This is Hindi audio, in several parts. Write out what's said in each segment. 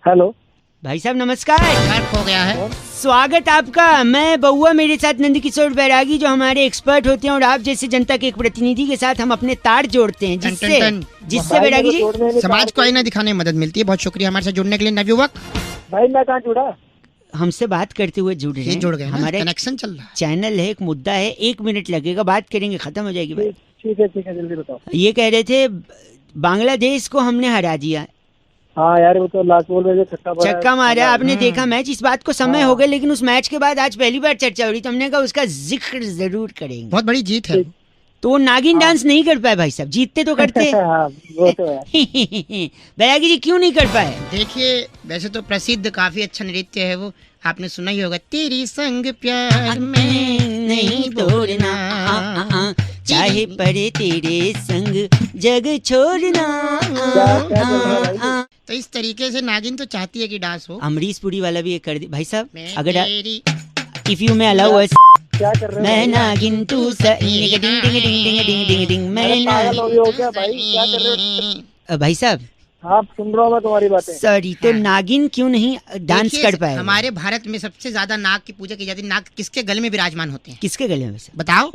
हेलो भाई साहब नमस्कार। हो गया है। स्वागत आपका। मैं बउआ, मेरे साथ नंदकिशोर बैरागी जो हमारे एक्सपर्ट होते हैं, और आप जैसे जनता के एक प्रतिनिधि के साथ हम अपने तार जोड़ते हैं, जिससे बैरागी जी समाज को आईना दिखाने में मदद मिलती है। बहुत शुक्रिया हमारे साथ जुड़ने के लिए नवयुवक। भाई मैं कहाँ जुड़ा? हमसे बात करते हुए जुड़ रहे हैं। जुड़ गए, हमारे कनेक्शन चल रहा है। चैनल है, एक मुद्दा है, 1 मिनट लगेगा, बात करेंगे, खत्म हो जाएगी बात। ठीक है जल्दी बताओ। ये कह रहे थे बांग्लादेश को हमने हरा दिया। हाँ यार, वो तो लास्ट बॉल में छक्का मारा। आपने देखा मैच? इस बात को समय हो गया, लेकिन उस मैच के बाद आज पहली बार चर्चा हो रही, तो हमने कहा उसका जिक्र जरूर करेंगे। बहुत बड़ी जीत है। तो वो नागिन डांस नहीं कर पाए भाई साहब, जीतते तो करते। वो तो है। बैरागी जी क्यों नहीं कर पाए? देखिए, वैसे तो प्रसिद्ध काफी अच्छा नृत्य है वो, आपने सुना ही होगा। तेरी संग प्यार में नहीं तोड़ना, चाहे पड़े तेरे संग जग छोड़ना। तो इस तरीके से नागिन तो चाहती है कि डांस हो। अमरीश पुरी वाला भी ये कर दी भाई साहब। अगर इफ यू में अलाउ अस, क्या कर रहे हो? मैं नागिन तू डिंग डिंग डिंग डिंग डिंग डिंग डिंग, मैं पागल हो गए हो क्या भाई? क्या कर रहे हो? भाई साहब आप सुन रहा हूँ मैं तुम्हारी बातें। सॉरी, तो नागिन क्यों नहीं डांस कर पाए? हमारे भारत में सबसे ज्यादा नाग की पूजा की जाती है। नाग किसके गले में विराजमान होते हैं? किसके गले में? बताओ।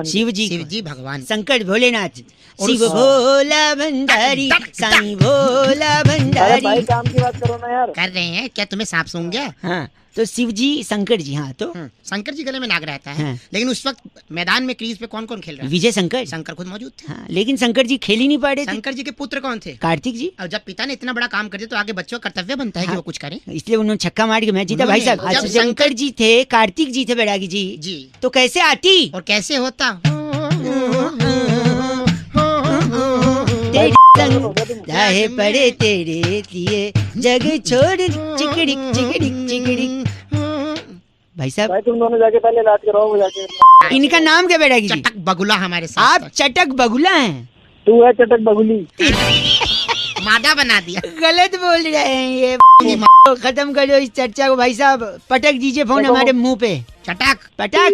शिव जी भगवान, शंकर भोलेनाथ। शिव भोला भंडारी, साईं भोला भंडारी। भाई काम की बात करो ना यार। कर रहे हैं क्या? तुम्हें सांप सूंघ गया? हाँ, तो शिव जी शंकर जी। हाँ, तो शंकर जी गले में नाग रहता है। हाँ। लेकिन उस वक्त मैदान में क्रीज पे कौन कौन खेल रहा है? विजय शंकर। शंकर खुद मौजूद थे। हाँ, लेकिन शंकर जी खेल ही नहीं पा रहे थे। शंकर जी के पुत्र कौन थे? कार्तिक जी। और जब पिता ने इतना बड़ा काम कर दिया तो आगे बच्चों का कर्तव्य बनता है कि वो कुछ करें। इसलिए उन्होंने छक्का मार के मैच जीता। भाई साहब, जब शंकर जी थे, कार्तिक जी थे बैरागी जी, तो कैसे आती और कैसे होता? चाहे पड़े तेरे लिए जग छोड़ चिकड़ी चिकड़ी चिकड़ी। भाई साहब, भाई तुम दोनों जाके पहले इलाज कराओ वो जाके। इनका नाम क्या बैरागी जी? चटक बगुला हमारे साथ। आप चटक बगुला हैं। तू है चटक बगुली। मादा बना दिया। गलत बोल रहे हैं ये। खत्म करो इस चर्चा को भाई साहब। पटक दीजिए फोन हमारे मुंह पे। चटक पटक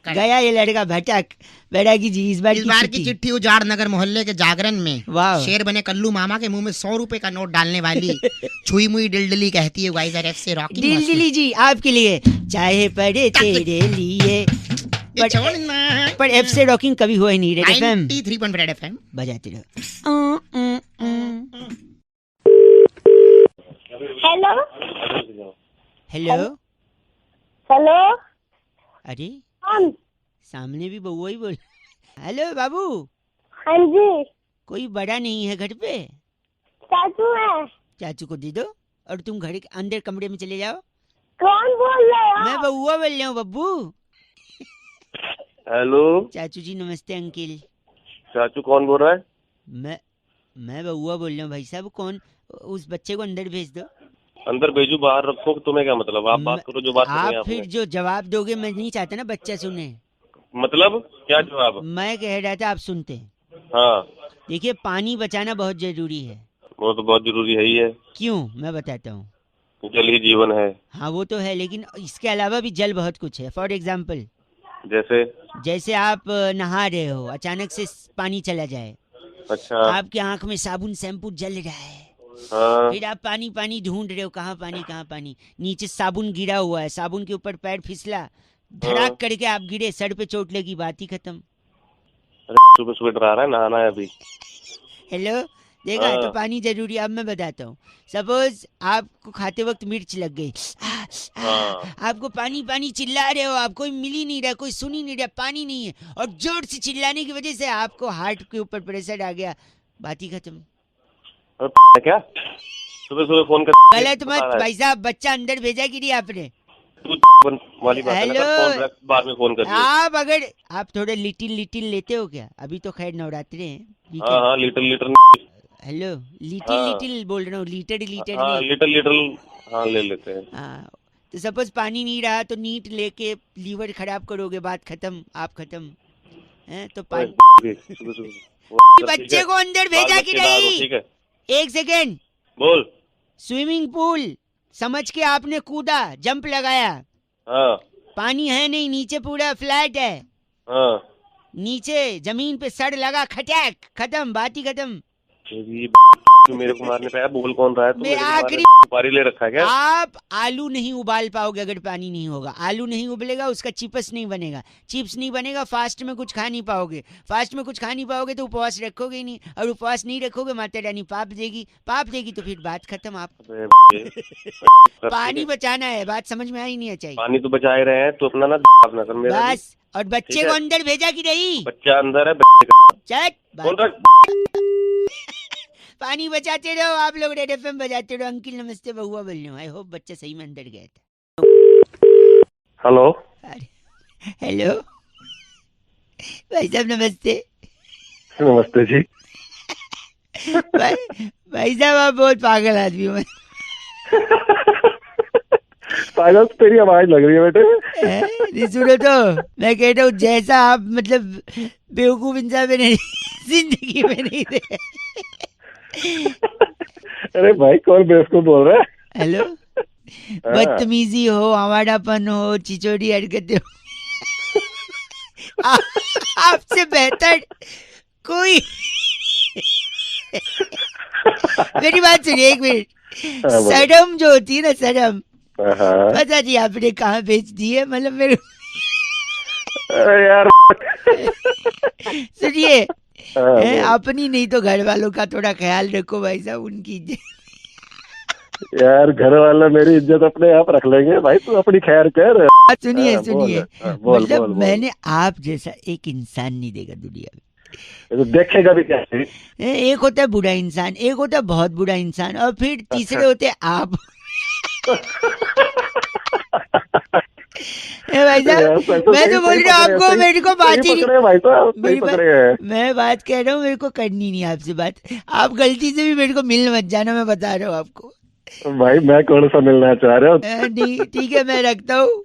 गया ये लड़का भटक। बैरागी जी, इस बार की चिट्ठी उजाड़ नगर मोहल्ले के जागरण में वाह। शेर बने कल्लू मामा के मुंह में 100 रुपए का नोट डालने वाली छुई मुई डिलडिली कहती है वाइजर एफ से रॉकी डिलडिली जी आपके लिए। चाहे पड़े तेरे लिए पर एफ से रॉकिंग कभी हुआ ही नहीं। रेड एफएम 93.5 एफएम बजाते रहो। हेलो हेलो हेलो, अरे कौन? सामने भी बउआ ही बोल। हेलो बाबू। हाँ जी, कोई बड़ा नहीं है घर पे? चाचू है। चाचू को दे दो और तुम घर के अंदर कमरे में चले जाओ। कौन बोल रहे हो? मैं बउआ बोल रहा हूँ बब्बू। हेलो चाचू जी नमस्ते। अंकिल चाचू कौन बोल रहा है? मैं बउआ बोल रहा हूँ भाई साहब। कौन? उस बच्चे को अंदर भेज दो। अंदर भेजू बाहर रखो? तुम्हें क्या मतलब? आप बात करो जो बात करनी है आप फिर जो जवाब दोगे, मैं नहीं चाहता ना बच्चा सुने। मतलब क्या जवाब? मैं कह रहा था आप सुनते। हाँ, देखिए, पानी बचाना बहुत जरूरी है। वो तो बहुत जरूरी है ही है। क्यों? मैं बताता हूँ। जल ही जीवन है। हाँ वो तो है, लेकिन इसके अलावा भी जल बहुत कुछ है। फॉर एग्जाम्पल, जैसे आप नहा रहे हो, अचानक से पानी चला जाए। अच्छा। आपकी आंख में साबुन शैम्पू जल रहा है। हाँ। फिर आप पानी पानी ढूंढ रहे हो, कहाँ पानी। नीचे साबुन गिरा हुआ है, साबुन के ऊपर पैर फिसला, धड़ाक करके आप गिरे, सर पे चोट लगी, बात ही खत्म। सुबह सुबह डरा रहा है, नहाना है अभी। हेलो, देखा? तो पानी जरूरी। अब मैं बताता हूँ। सपोज आपको खाते वक्त मिर्च लग गई, आपको पानी पानी चिल्ला रहे हो, आप कोई मिल ही नहीं रहा, कोई सुन ही नहीं रहा, पानी नहीं है, और जोर से चिल्लाने की वजह से आपको हार्ट के ऊपर प्रेशर आ गया, बात ही खत्म। क्या सुबह सुबह फोन कर? गलत मत भाई साहब, बच्चा अंदर भेजा कि नहीं आपने? वाली बात है ना, फोन बाद में फोन कर। आप थोड़े लिटिल लेते हो क्या? अभी तो खैर नवरात्रे हैं। हाँ, लीटर। हेलो, लिटिल बोल रहा हूँ, लीटर नहीं। लीटर हाँ ले लेते हैं। हाँ, तो सपोज पानी नहीं रहा तो नीट लेके लीवर खराब करोगे, बात खत्म, आप खत्म हैं। तो पानी बच्चे को अंदर भेजा कि नहीं? ठीक है, 1 सेकेंड। बोल। स्विमिंग पूल समझ के आपने कूदा, जंप लगाया। हाँ। पानी है नहीं, नीचे पूरा फ्लैट है। हाँ। नीचे जमीन पे सड़ लगा, खटैक, खत्म, बात ही खत्म। मेरे को मारने पे आया, बोल कौन रहा है? तू मैं मेरे को मारने आखिरी- सुपारी ले रखा है क्या? आप आलू नहीं उबाल पाओगे अगर पानी नहीं होगा। आलू नहीं उबलेगा, उसका चिप्स नहीं बनेगा, चिप्स नहीं बनेगा, फास्ट में कुछ खा नहीं पाओगे, फास्ट में कुछ खा नहीं पाओगे तो उपवास रखोगे ही नहीं, और उपवास नहीं रखोगे माता रानी पाप देगी, पाप देगी तो फिर बात खत्म। आप अबे, पानी बचाना है, बात समझ में आई नहीं चाहिए पानी तो बचा ही रहे हैं, तो अपना ना अपना कर मेरा भी। बस। और बच्चे ठीक को है। अंदर भेजा कि नहीं? बच्चा अंदर है चट बोल बात। रहा। पानी बचाते रहो आप लोग, रेड एफएम बजाते रहो। अंकिल नमस्ते, बहुआ बोल रही हूँ। आई होप बच्चा सही में अंदर गया था। हेलो अरे हेलो भाई साहब नमस्ते। नमस्ते जी। भाई साहब आप बहुत पागल आदमी हो। पागल तेरी आवाज लग रही है बेटे। नहीं सुनो तो, मैं कह रहा हूँ जैसा आप मतलब बेवकूफ इंसान मैंने जिंदगी में नहीं थे। अरे भाई कौन बेवकूफ बोल रहा है? हेलो, बदतमीजी हो, आवारापन हो, चिचोड़ी हरकतें हो, आपसे बेहतर कोई। मेरी बात सुनिए एक मिनट। शर्म जो होती है ना, शर्म, पता नहीं आपने कहाँ बेच दी है, मतलब मेरे। अरे यार सुनिए, अपनी नहीं तो घर वालों का थोड़ा ख्याल रखो भाई साहब, उनकी इज्जत। यार घर वाला मेरी इज्जत अपने आप रख लेंगे भाई, तू अपनी खैर कर। सुनिए हाँ, सुनिए, बोल, मतलब बोल, बोल। मैंने आप जैसा एक इंसान नहीं देखा दुनिया में। तो देखेगा भी क्या? एक होता है बुरा इंसान, एक होता है बहुत बुरा इंसान, और फिर तीसरे होते हैं आप। भाई साहब मैं तो बोल रहा हूँ आपको, मेरे को बात ही नहीं, भाई साहब सही मेरी पकड़े हैं। मैं बात कह रहा हूँ, मेरे को करनी नहीं आपसे बात। आप गलती से भी मेरे को मिल मत जाना, मैं बता रहा हूँ आपको। भाई मैं कौन सा मिलना चाह रहा हूँ? नहीं ठीक है, मैं रखता हूँ।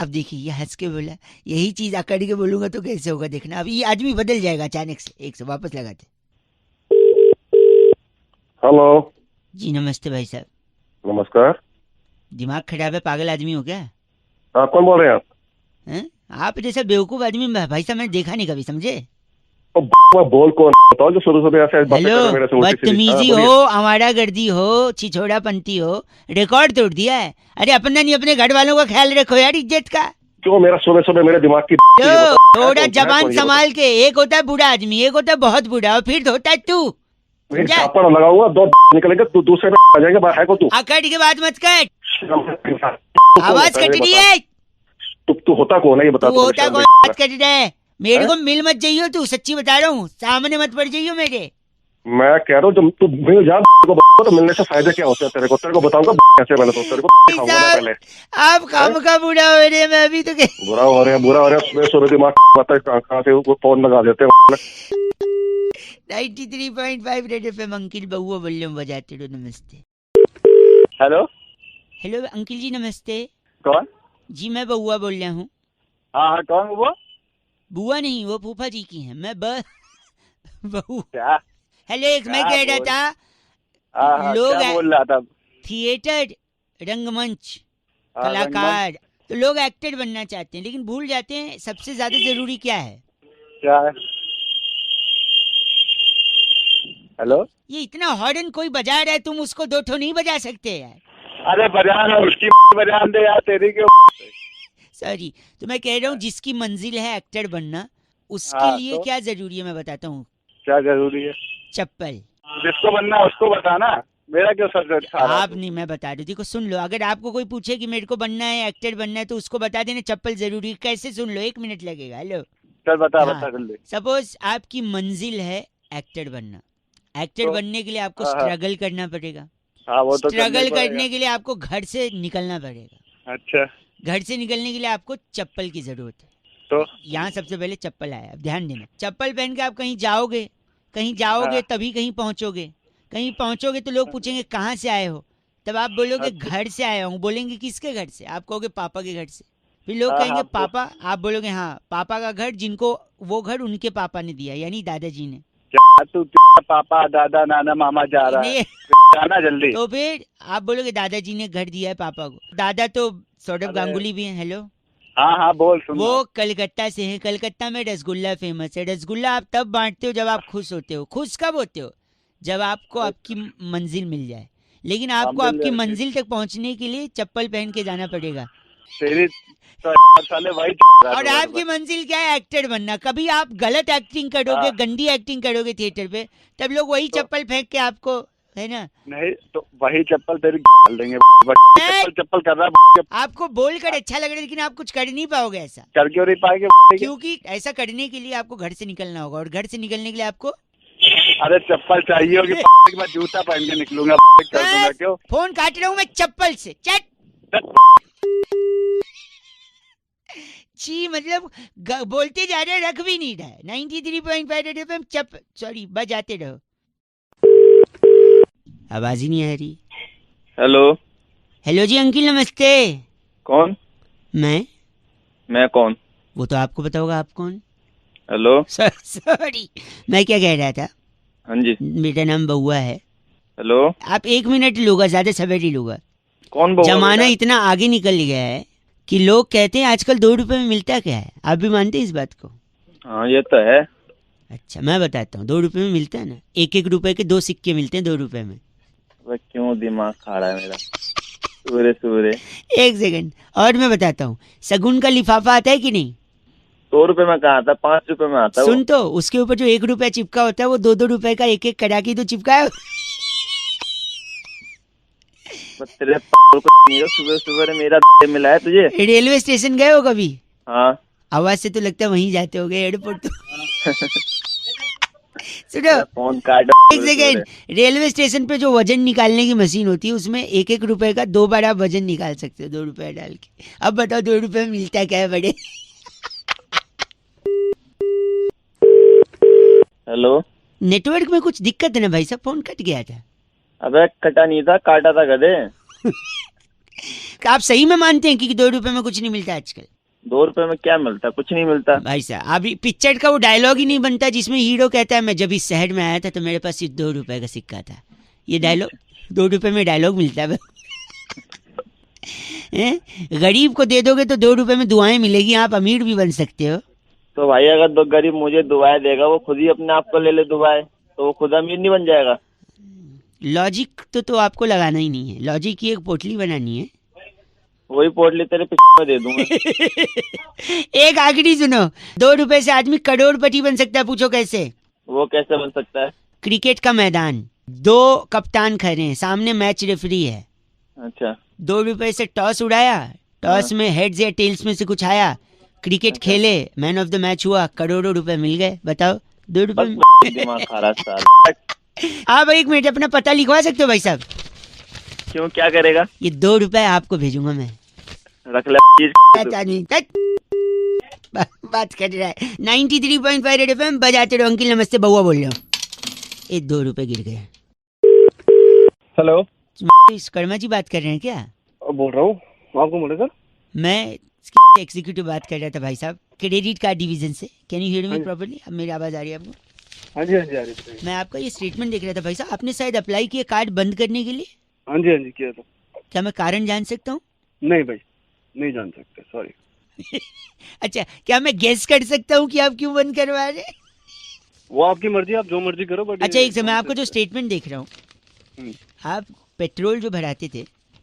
अब देखिए ये हंस के बोला, यही चीज अकड़ के बोलूंगा तो कैसे होगा देखना। अब ये आदमी बदल जाएगा अचानक से। एक से वापस लगाते। हेलो जी नमस्ते भाई साहब। नमस्कार। दिमाग खराब है, पागल आदमी हो क्या? आप कौन बोल रहे हैं? हैं? आप जैसा बेवकूफ आदमी भाई साहब मैंने देखा नहीं कभी, समझे? बोल कौन बताओ जो शुरू से ऐसे बातें कर रहे हैं मेरे से हेलो, उल्टी सीधी। बदतमीजी हाँ, हो, आवारा गर्दी हो, छिछोड़ापंती हो, रिकॉर्ड तोड़ दिया है। अरे अपना नहीं अपने घर वालों का ख्याल रखो यार, इज्जत का। क्यों मेरा सुबह सुबह मेरे दिमाग की तो थोड़ा जबान संभाल के। एक होता है बुरा आदमी, एक होता है बहुत बुरा, और फिर होता है तू। छापड़ लगाऊंगा, दो निकलेंगे, तू दूसरे में आ जाएंगे। है को तू अकड़ के बात मत कर, आवाज कट रही है। तू होता कौन है ये बता। तू होता कौन बात कर रहा है? मेरे को मिल मत जाइयो तू, सच्ची बता रहा हूँ, सामने मत पड़ जाइयो मेरे। मैं कह रहा हूँ जब तू मिल जा तो मिलने से फायदे क्या होते हैं तेरे को बताऊंगा कैसे। मैंने तो तेरे को दिखाऊंगा ना पहले। आप काम का बुरा हो रहे हैं, मैं अभी तो बुरा हो रहा है सुबह सुबह दिमाग पता है कहाँ से वो फोन लगा देते हैं। 93.5 रेड एफएम अंकिल बहुआ वॉल्यूम बजाते रहो। नमस्ते। हेलो हेलो अंकिल जी नमस्ते। कौन? जी मैं बहुआ बोल रहा हूँ। हाँ हाँ कौन वो? बुआ नहीं, वो फूफा जी की हैं। मैं बहू। क्या? हेलो, एक मैं कह रहा था, लोग क्या बोल रहा था? थिएटर, रंगमंच, कलाकार, तो लोग एक्टर बनना चाहते हैं, लेकिन भूल जाते हैं सबसे ज्यादा जरूरी क्या है। क्या है? हेलो, ये इतना हॉर्न कोई बजा रहा है, तुम उसको दो ठो नहीं बजा सकते यार। अरे बजान है उसकी बजान दे यार, तेरी क्यों? सॉरी, तो मैं कह रहा हूँ जिसकी मंजिल है एक्टर बनना, उसके हाँ, लिए तो? क्या जरूरी है मैं बताता हूँ। क्या जरूरी है? चप्पल। जिसको बनना है उसको बताना, मेरा क्यों सर दर्द खा रहा है आप तू? नहीं, मैं बता दूं, देखो सुन लो, अगर आपको कोई पूछे कि मेरे को बनना है एक्टर बनना है, तो उसको बता देना चप्पल जरूरी है। कैसे? सुन लो, 1 मिनट लगेगा। हेलो, चल बता हाँ। बता जल्दी। सपोज आपकी मंजिल है एक्टर बनना, एक्टर तो? बनने के लिए आपको हाँ, हाँ। स्ट्रगल करना पड़ेगा। हाँ वो तो स्ट्रगल करना ही करने के लिए आपको घर से निकलना पड़ेगा। पड़ेगा। अच्छा घर से निकलने के लिए आपको चप्पल की जरूरत है। तो यहाँ सबसे पहले चप्पल आया। अब ध्यान देना, चप्पल पहन के आप कहीं जाओगे, हाँ। तभी कहीं पहुंचोगे। कहीं पहुंचोगे तो लोग पूछेंगे कहाँ से आए हो, तब आप बोलोगे अच्छा। घर से आया हूँ। बोलेंगे किसके घर से? आप कहोगे पापा के घर से। फिर लोग हाँ, कहेंगे हाँ, पापा, आप बोलोगे हाँ पापा का घर, जिनको वो घर उनके पापा ने दिया, यानी दादाजी ने। क्या तू पापा दादा नाना मामा जा रहा है? नहीं, जाना जल्दी। तो फिर आप बोलोगे दादाजी ने घर दिया है पापा को। दादा तो सौरभ अरे। गांगुली भी है। हेलो, हाँ हाँ बोल सुन रहा वो हूँ। कलकत्ता से है। कलकत्ता में रसगुल्ला फेमस है। रसगुल्ला आप तब बांटते हो जब आप खुश होते हो। खुश कब होते हो? जब आपको आपकी मंजिल मिल जाए। लेकिन आपको मिल आपकी जाए। मंजिल तक पहुंचने के लिए चप्पल पहन के जाना पड़ेगा। तेरी तो साले वही और आपकी मंजिल क्या है? एक्टर बनना। कभी आप गलत एक्टिंग करोगे, हाँ। गंदी एक्टिंग करोगे थिएटर पे, तब लोग वही तो- चप्पल फेंक के आपको, है ना? नहीं तो वही चप्पल तेरी डाल देंगे। चप्पल चप्पल कर रहा है आपको बोलकर अच्छा लग रहा है, लेकिन आप कुछ कर नहीं पाओगे ऐसा। कर क्यों नहीं पाएंगे? क्योंकि ऐसा करने के लिए आपको घर से निकलना होगा, और घर से निकलने के लिए आपको अरे चप्पल चाहिए होगी। मैं जूता पहन के निकलूंगा। कर दूंगा क्यों? फोन काट रहा हूँ मैं चप्पल से। चट छी, मतलब बोलते जा रहे, रख भी नहीं रहा है। 93.5 रेड एफएम सॉरी बजाते रहो। आवाज ही नहीं आ रही। हेलो। हेलो जी अंकिल नमस्ते। कौन? मैं कौन? वो तो आपको पता होगा, आप कौन? हेलो। सॉरी, मैं क्या कह रहा था, हाँ जी। मेरा नाम बउआ है। हेलो। आप 1 मिनट लूंगा, ज्यादा समय नहीं लूंगा। कौन बउआ? जमाना बेटा? इतना आगे निकल गया है कि लोग कहते हैं आजकल 2 रुपए में मिलता क्या है। आप भी मानते हैं इस बात को? हाँ ये तो है। अच्छा मैं बताता हूँ, 2 रुपए में मिलता है ना। 1-1 रुपए के 2 सिक्के मिलते हैं 2 रुपए में। वह क्यों दिमाग खा रहा है मेरा? सूरे सूरे। 1 सेकंड और मैं बताता हूँ, शगुन का लिफाफा आता है कि नहीं? 2 रुपए में कहा था, 5 रुपए में आता है वो। सुन तो, उसके ऊपर जो 1 रुपया चिपका होता है वो 2-2 रुपए का 1-1 कड़ा के तो चिपका है। बस तेरे सुबह सुबह मेरा मिला है तुझे। रेलवे स्टेशन गए हो कभी? हाँ। आवाज से तो लगता है वहीं जाते होगे, एयरपोर्ट तो। सुनो, फोन काट। 1 सेकेंड। रेलवे स्टेशन पे जो वजन निकालने की मशीन होती है, उसमें 1-1 रुपए का 2 बार आप वजन निकाल सकते हो, 2 रुपए डाल के। अब बताओ 2 रुपए में मिलता क्या है बड़े? हेलो। नेटवर्क में कुछ दिक्कत है ना भाई साहब, फोन कट गया था। अबे कटा नहीं था, काटा था गधे। आप सही में मानते हैं कि 2 रुपए में कुछ नहीं मिलता आजकल? 2 रुपए में क्या मिलता? कुछ नहीं मिलता भाई साहब। अभी पिक्चर का वो डायलॉग ही नहीं बनता जिसमें हीरो कहता है मैं जब इस शहर में आया था तो मेरे पास सिर्फ 2 रुपए का सिक्का था। ये डायलॉग 2 रुपए में डायलॉग मिलता है। गरीब को दे दोगे तो 2 रुपए में दुआएं मिलेगी, आप अमीर भी बन सकते हो। तो भाई अगर 2 गरीब मुझे दुआएं देगा, वो खुद ही अपने आप को ले ले दुआएं, तो वो खुद अमीर नहीं बन जाएगा? लॉजिक तो आपको लगाना ही नहीं है। लॉजिक की एक पोटली बनानी है। वही पोटली तेरे में दे दूंगा। एक आखिरी सुनो, 2 रुपए से आदमी करोड़पति बन सकता है। पूछो कैसे? वो कैसे बन सकता है? क्रिकेट का मैदान, 2 कप्तान खड़े हैं, सामने मैच रेफरी है। अच्छा। 2 रुपए से टॉस उड़ाया, टॉस में हेड्स या टेल्स में से कुछ आया, क्रिकेट खेले, मैन ऑफ द मैच हुआ, करोड़ों रुपए मिल गए। बताओ 2 रुपए में? दिमाग खा रहा साला। आप 1 मिनट अपना पता लिखवा सकते हो भाई साहब? क्यों, क्या करेगा? ये 2 रुपए आपको भेजूंगा मैं। रख ले आदमी बात कर रहा है। 93.5 रेड एफएम बजाते रहो। अंकिल नमस्ते, बउआ बोल रहा हूँ। ये 2 रुपए गिर गए। हेलो। इस कर्मा जी बात कर रहे हैं क्या? बोल रहा हूँ। आपको बोले सर? मैं एग्जीक्यूटिव बात कर रहा था भाई साहब, क्रेडिट कार्ड डिवीजन से। Can you hear me properly? अब मेरी आवाज आ रही है आपको? हाँ जी हाँ जी आ रही है। मैं आपका ये स्टेटमेंट देख रहा था भाई साहब, आपने शायद अप्लाई किया कार्ड बंद करने के लिए। हाँ जी किया था। क्या मैं कारण जान सकता हूँ? नहीं भाई, नहीं जान सकते, सॉरी। अच्छा, क्या मैं गेस कर सकता हूँ कि आप क्यों बंद करवा रहे हैं? वो आपकी मर्जी, आप जो मर्जी करो। बट अच्छा एक समय, आपको जो स्टेटमेंट देख रहा हूँ, हम्म। आप पेट्रोल जो भराते थे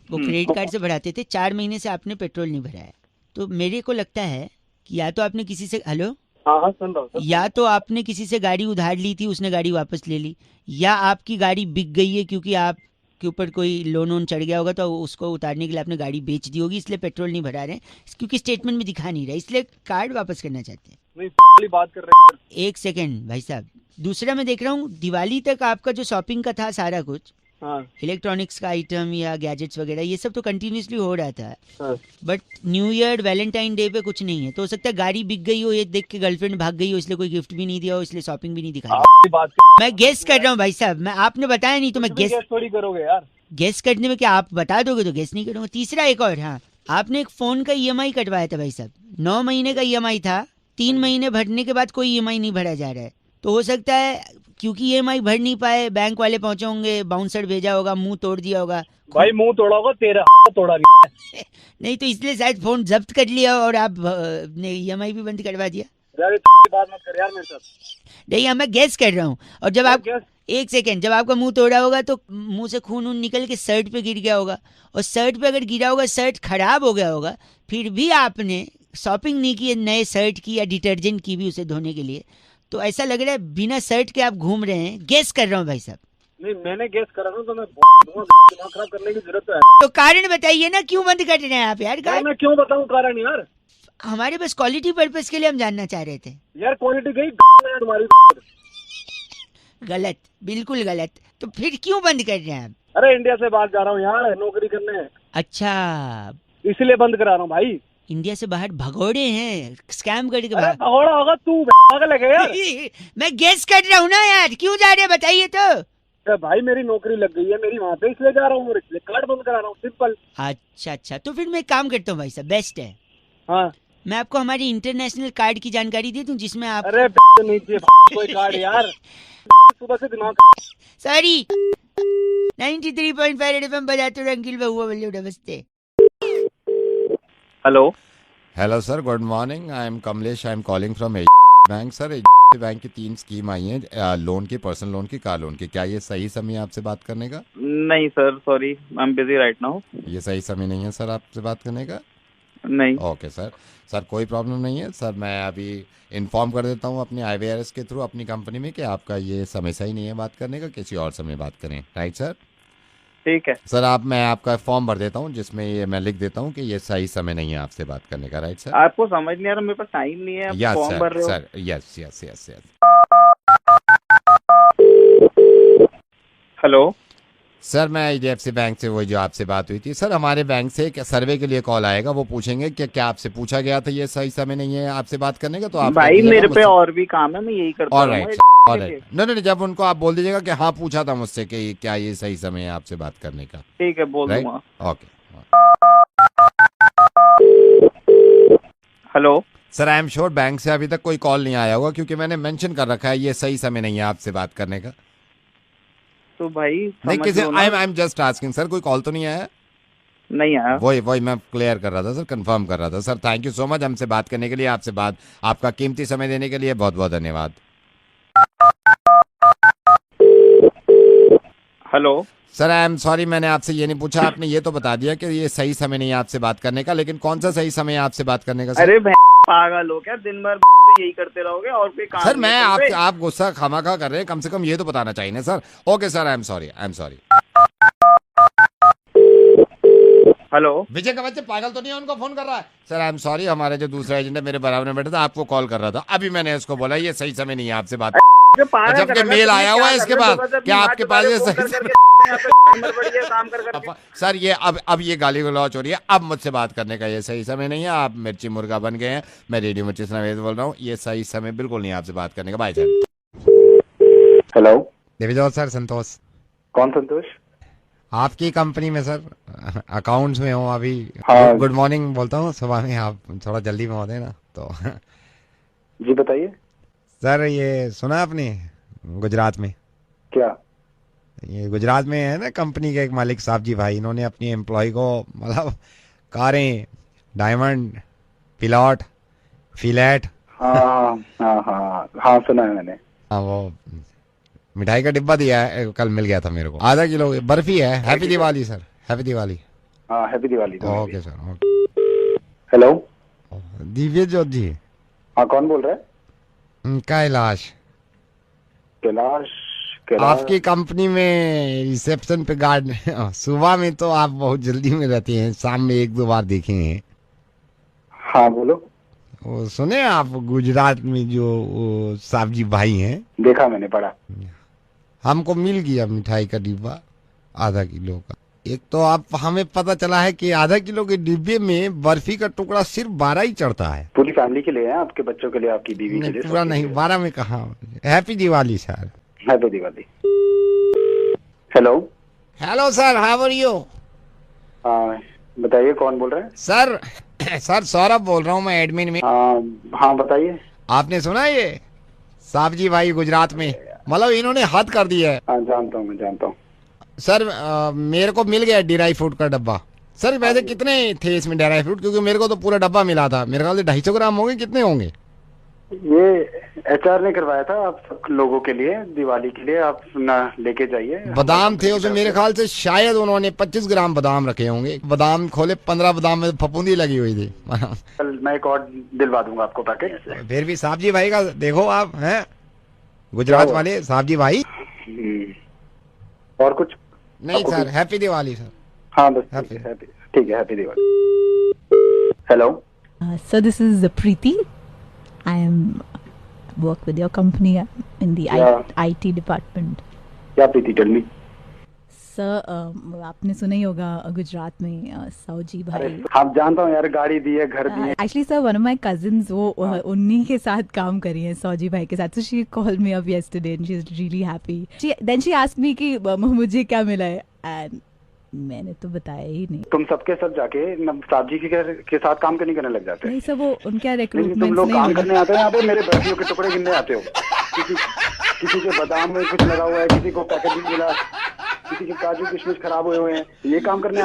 वो क्रेडिट कार्ड से भराते थे। 4 महीने से आपने पेट्रोल नहीं भराया। तो मेरे को लगता है कि या तो आपने किसी से, हेलो, हाँ सुन रहा हूँ। या तो आपने किसी से गाड़ी उधार ली थी, उसने गाड़ी वापस ले ली, या आपकी गाड़ी बिक गई है क्योंकि आपके ऊपर कोई लोन वोन चढ़ गया होगा तो उसको उतारने के लिए आपने गाड़ी बेच दी होगी, इसलिए पेट्रोल नहीं भरा रहे हैं, क्योंकि स्टेटमेंट में दिखा नहीं रहा, इसलिए कार्ड वापस करना चाहते हैं। नहीं बात कर रहे हैं। 1 सेकेंड भाई साहब। दूसरा मैं देख रहा हूँ, दिवाली तक आपका जो शॉपिंग का था सारा कुछ, हाँ इलेक्ट्रॉनिक्स का आइटम या गैजेट्स वगैरह, ये सब तो कंटिन्यूसली हो रहा था। हाँ। But new year Valentine day पे कुछ नहीं है। तो हो सकता है गाड़ी बिक गई हो, ये देख के गर्लफ्रेंड भाग गई हो, इसलिए कोई गिफ्ट भी नहीं दिया हो, इसलिए शॉपिंग भी नहीं दिखाई। आपकी बात मैं गेस कर रहा हूँ भाई साहब, मैं आपने बताया नहीं तो मैं गेस थोड़ी करोगे यार। गेस करने में क्या आप बता दोगे तो गेस नहीं करूंगा। तीसरा एक और, हाँ, आपने एक फोन का ईएमआई कटवाया था भाई साहब, 9 महीने का ईएमआई था, 3 महीने भरने के बाद कोई ईएमआई नहीं भरा जा रहा है। तो हो सकता है क्योंकि EMI भर नहीं पाए, बैंक वाले पहुंचे होंगे, बाउंसर भेजा होगा, मुंह तोड़ दिया होगा। भाई मुंह तोड़ा होगा तेरा, तोड़ा नहीं तो इसलिए शायद फोन जब्त कर लिया और आप ने EMI भी बंद करवा दिया। यार बात मत कर यार मेरे साथ। नहीं, मैं गैस कर रहा हूँ। और जब आप एक सेकेंड, जब आपका मुंह तोड़ा होगा तो मुंह से खून निकल के शर्ट पे गिर गया होगा, और शर्ट पे अगर गिरा होगा, शर्ट खराब हो गया होगा, फिर भी आपने शॉपिंग नहीं की नए शर्ट की या डिटर्जेंट की भी उसे धोने के लिए, तो ऐसा लग रहा है बिना शर्ट के आप घूम रहे हैं। गैस कर रहा हूँ भाई साहब। नहीं मैंने गैस करा था, तो मैं दिमाग खराब करने की जरूरत है। तो कारण बताइए ना, क्यों बंद कर रहे हैं आप यार? मैं क्यों बताऊं कारण यार? हमारे बस क्वालिटी पर्पस के लिए हम जानना चाह रहे थे। यार क्वालिटी गई तुम्हारी। गलत, बिल्कुल गलत। तो फिर क्यों बंद कर रहे हैं आप? अरे इंडिया से बाहर जा रहा हूँ यार नौकरी करने। अच्छा, इसलिए बंद करा रहा हूँ भाई। इंडिया से बाहर भगोड़े हैं, स्कैम करके अरे बाहर। भगोड़ा होगा तू, पागल है क्या यार? मैं गेस कर रहा हूँ ना यार, क्यों जा रहे हैं बताइए तो। अरे भाई मेरी नौकरी लग गई है मेरी वहाँ पे, इसलिए जा रहा हूँ, इसलिए कार्ड बंद करा रहा हूँ, सिंपल। अच्छा अच्छा, तो फिर मैं एक काम करता हूँ भाई साहब, बेस्ट है, हाँ मैं आपको हमारी इंटरनेशनल कार्ड की जानकारी दे दूं, जिसमें आप। अरे नहीं चाहिए कोई कार्ड यार, सुबह से दिमाग। सॉरी, 93.5 FM बजाते रहो अंकिल बहुआ बल्लू, नमस्ते। Hello hello sir, good morning. I am Kamlesh, I am calling from bank. Sir bank की 3 स्कीम आई हैं, लोन की, पर्सनल लोन की, कार लोन की। क्या ये सही समय है आपसे बात करने का? नहीं sir, sorry I am busy right now. ये सही समय नहीं है सर आपसे बात करने का? नहीं। ओके सर, सर कोई प्रॉब्लम नहीं है सर, मैं अभी इन्फॉर्म कर देता हूँ अपनी IVRS के थ्रू अपनी कंपनी में कि आपका ये समय सही नहीं है बात करने का, किसी और समय बात करें। Right sir? ठीक है सर, मैं आपका फॉर्म भर देता हूँ जिसमें ये मैं लिख देता हूँ कि ये सही समय नहीं है आपसे बात करने का। Right sir? आपको समझ नहीं आ रहा, मेरे पास टाइम नहीं है। यस फॉर्म भर रहे हो? Sir, yes yes yes yes. Hello sir, मैं IDFC बैंक से, वही जो आपसे बात हुई थी सर, हमारे बैंक से एक सर्वे के लिए कॉल आएगा, वो पूछेंगे कि क्या आपसे पूछा गया था ये सही समय नहीं है आपसे बात करने का, तो आप भाई मेरे पे और भी काम है, मैं यही करता हूँ। ऑलराइट ऑलराइट, नहीं, जब उनको आप बोल दीजिएगा कि हाँ पूछा था मुझसे कि क्या ये सही समय है आपसे बात करने का। ठीक है, बोल दूंगा। Okay. Hello sir, I am sure bank से अभी तक कोई कॉल नहीं आया होगा, क्योंकि मैंने मेंशन कर रखा है ये सही समय नहीं है आपसे बात करने का। तो भाई नहीं, किसी I am just asking sir, कोई कॉल तो नहीं आया? नहीं आया। वही मैं क्लियर कर रहा था सर, कंफर्म कर रहा था sir. Thank you so much हमसे बात करने के लिए, आपका कीमती समय देने के लिए बहुत बहुत धन्यवाद। Hello sir, I am sorry, मैंने आपसे ये नहीं पूछा, आपने ये तो बता दिया कि ये सही समय नहीं है आपसे बात करने का, लेकिन कौन सा सही समय है आपसे बात करने का सर? अरे पागल हो क्या, दिन भर यही करते रहोगे और कोई काम? सर मैं आप गुस्सा खामखा कर रहे हैं, कम से कम ये तो बताना चाहिए ना sir. Okay sir, I am sorry. Hello Vijay का बच्चे पागल तो नहीं है, उनको फोन कर रहा है? सर आई एम सॉरी, हमारे जो दूसरा एजेंट है मेरे बराबर में बैठा था, आपको कॉल कर रहा था, अभी मैंने इसको बोला ये सही समय नहीं है आपसे बात। जबकि मेल आया हुआ है इसके बाद, क्या आपके पास ये सही सर, ये अब ये गाली गलौज हो रही है, अब मुझसे बात करने का ये सही समय नहीं है। आप मिर्ची मुर्गा बन गए हैं, मैं रेडियो मिर्ची समेत बोल रहा हूँ, ये सही समय बिल्कुल नहीं है आपसे बात करने का। भाई सर। हेलो देवीजोत सर, संतोष। कौन संतोष? आपकी कंपनी में सर अकाउंट्स में हूँ अभी। हाँ। गुड मॉर्निंग बोलता हूँ सुबह में, आप थोड़ा जल्दी में होते ना तो। जी बताइए। सर ये सुना आपने गुजरात में? क्या? ये गुजरात में है ना कंपनी के एक मालिक साहब जी भाई, इन्होंने अपनी एम्प्लॉय को मतलब कारें, डायमंड, पिलॉट, फिलेट, हाँ सुना है मैंने। हाँ, वो मिठाई का डिब्बा दिया है, कल मिल गया था मेरे को, आधा किलो बर्फी है। Happy Diwali sir, happy Diwali. हाँ happy Diwali. Okay sir, okay. Hello Divya Jot जी? हाँ कौन बोल रहा है? कैलाश। कैलाश? आपकी कंपनी में रिसेप्शन पे गार्ड सुबह में तो आप बहुत जल्दी में रहते हैं, शाम में 1-2 बार देखे हैं। हाँ बोलो। वो सुने आप गुजरात में जो वो साहब जी भाई हैं? देखा मैंने, पढ़ा। हमको मिल गया मिठाई का डिब्बा आधा किलो का। एक तो आप हमें पता चला है कि आधा किलो के डिब्बे में बर्फी का टुकड़ा सिर्फ 12 ही चढ़ता है। पूरी फैमिली के लिए है, आपके बच्चों के लिए, आपकी बीवी के लिए? पूरा नहीं, 12 में कहा। Happy Diwali sir. Happy Diwali. Hello hello sir, how are you? बताइए कौन बोल रहे हैं? सर सौरभ बोल रहा हूँ मैं, एडमिन में। हाँ बताइए। आपने सुना ये साहब जी भाई गुजरात में, मतलब इन्होंने हद कर दी है। हाँ जानता हूँ, मैं जानता हूँ। सर मेरे को मिल गया ड्राई फ्रूट का डब्बा। सर वैसे कितने थे इसमें ड्राई फ्रूट, क्योंकि मेरे को तो पूरा डब्बा मिला था। मेरे ख्याल से 250 ग्राम होंगे, कितने होंगे? ये HR ने करवाया था आप सब लोगों के लिए, दिवाली के लिए, आप ना लेके जाइए। बादाम थे उसमें मेरे ख्याल से, शायद उन्होंने 25 ग्राम बादाम रखे होंगे। बादाम खोले 15 बादाम में फफूंदी लगी हुई थी। कल मैं एक और दिलवा दूंगा आपको पैकेट। फिर भी साहब जी भाई का देखो आप हैं, गुजरात वाले साहब जी भाई। और कुछ नहीं सर, हैप्पी दिवाली सर। हाँ बस ठीक है, happy Diwali. Hello sir, this is Preeti. I am work with your company in the IT department. क्या प्रीति, टेल मी। सर आपने सुना ही होगा गुजरात में सौजी भाई। आप जानता हूँ यार, गाड़ी दी है, घर दी है। Actually sir one of my cousins वो उन्हीं के साथ काम कर रही हैं, सौजी भाई के साथ। So she called me up yesterday and she is really happy. Then she asked me कि मुझे क्या मिला है, एंड मैंने तो बताया ही नहीं। तुम सबके सब जाके साहब जी के साथ काम करने लग जाते हैं। नहीं सर, वो उनका रिक्रूटमेंट तुम लोग काम करने आते हैं यहाँ पे, मेरे बर्फियों के टुकड़े गिनने आते हो। किसी के बादाम में कुछ लगा हुआ है, किसी को पैकेजिंग मिला, किसी के काजू किशमिश खराब हुए हैं, ये काम करने।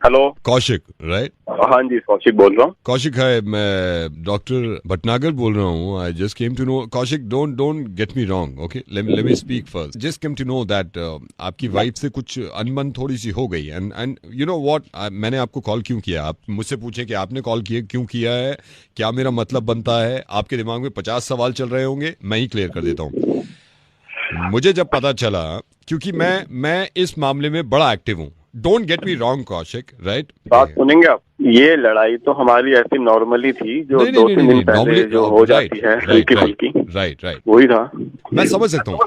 Hello Kaushik right? हाँ जी कौशिक बोल रहा हूँ। कौशिक है, मैं डॉक्टर भटनागर बोल रहा हूँ। I just came to know, Kaushik don't get me wrong, okay, let me speak first. Just came to know that आपकी वाइफ से कुछ अनबन थोड़ी सी हो गई, एंड यू नो व्हाट, मैंने आपको कॉल क्यों किया? आप मुझसे पूछें कि आपने कॉल किया क्यों किया है, क्या मेरा मतलब बनता है? आपके दिमाग में 50 सवाल चल रहे होंगे, मैं ही क्लियर कर देता हूँ। मुझे जब पता चला, क्योंकि मैं इस मामले में बड़ा एक्टिव हूँ, don't get me wrong Kaushik, right? बात सुनेंगे आप? ये लड़ाई तो हमारी ऐसी नॉर्मली थी जो 2-3 दिन पहले जो हो जाती है हल्की फुल्की, राइट वही था। मैं समझ सकता हूँ।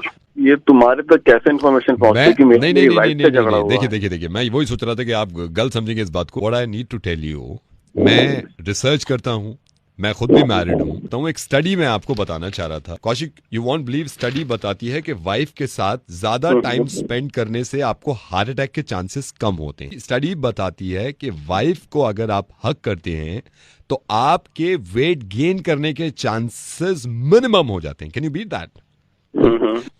ये तुम्हारे तक कैसे इन्फॉर्मेशन पहुंची कि मेरी वाइफ से झगड़ा हुआ? देखिए मैं वही सोच रहा था कि आप गलत समझेंगे इस बात को। What I need to tell you, मैं रिसर्च करता हूँ, मैं खुद भी मैरिड हूँ, तो एक स्टडी में आपको बताना चाह रहा था। Kaushik, you won't believe, study बताती है कि वाइफ के साथ ज्यादा टाइम स्पेंड करने से आपको हार्ट अटैक के चांसेस कम होते हैं। स्टडी बताती है कि वाइफ को अगर आप हक करते हैं तो आपके वेट गेन करने के चांसेस मिनिमम हो जाते हैं। Can you beat that?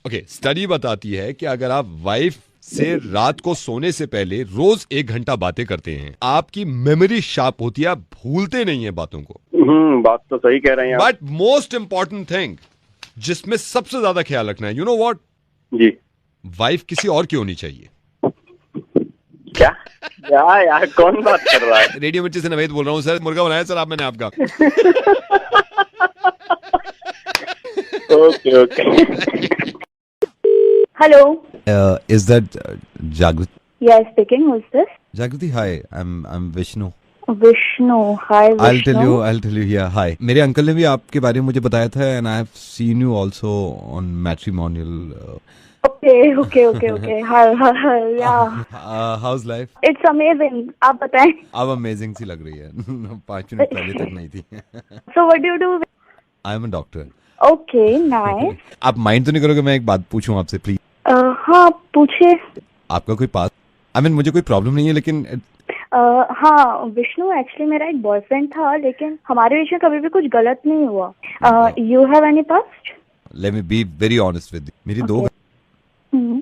Okay, study बताती है कि अगर आप वाइफ से रात को सोने से पहले रोज 1 घंटा बातें करते हैं, आपकी मेमोरी शार्प होती है, आप भूलते नहीं है बातों को। बात तो सही कह रहे हैं। बट मोस्ट इंपॉर्टेंट थिंग जिसमें सबसे ज्यादा ख्याल रखना है, यू नो व्हाट जी, वाइफ किसी और की होनी चाहिए। क्या यार कौन बात कर रहा है? रेडियो मिर्ची से नवेद बोल रहा हूँ सर, मुर्गा बनाया सर आप मैंने आपका। Okay Hello. Is that Jagriti? Yes, speaking. Who's this? Jagriti, hi. I'm Vishnu. Vishnu. Hi, Vishnu. I'll tell you here. Hi. मेरे अंकल ने भी आपके बारे में मुझे बताया था, and I have seen you also on matrimonial. Okay. Hi. Yeah. How's life? It's amazing. आप बताएं. आप amazing सी लग रही है। 5 मिनट पहले तक नहीं थी। So what do you do? I'm a doctor. Okay, nice. आप माइंड तो नहीं करोगे मैं एक बात पूछूं आपसे प्लीज? हाँ पूछिए। आपका कोई पास, मुझे कोई प्रॉब्लम नहीं है, लेकिन हाँ विष्णु, एक्चुअली मेरा एक बॉयफ्रेंड था, लेकिन हमारे बीच में कभी भी कुछ गलत नहीं हुआ। You have any past? Let me be very honest with you, मेरी 2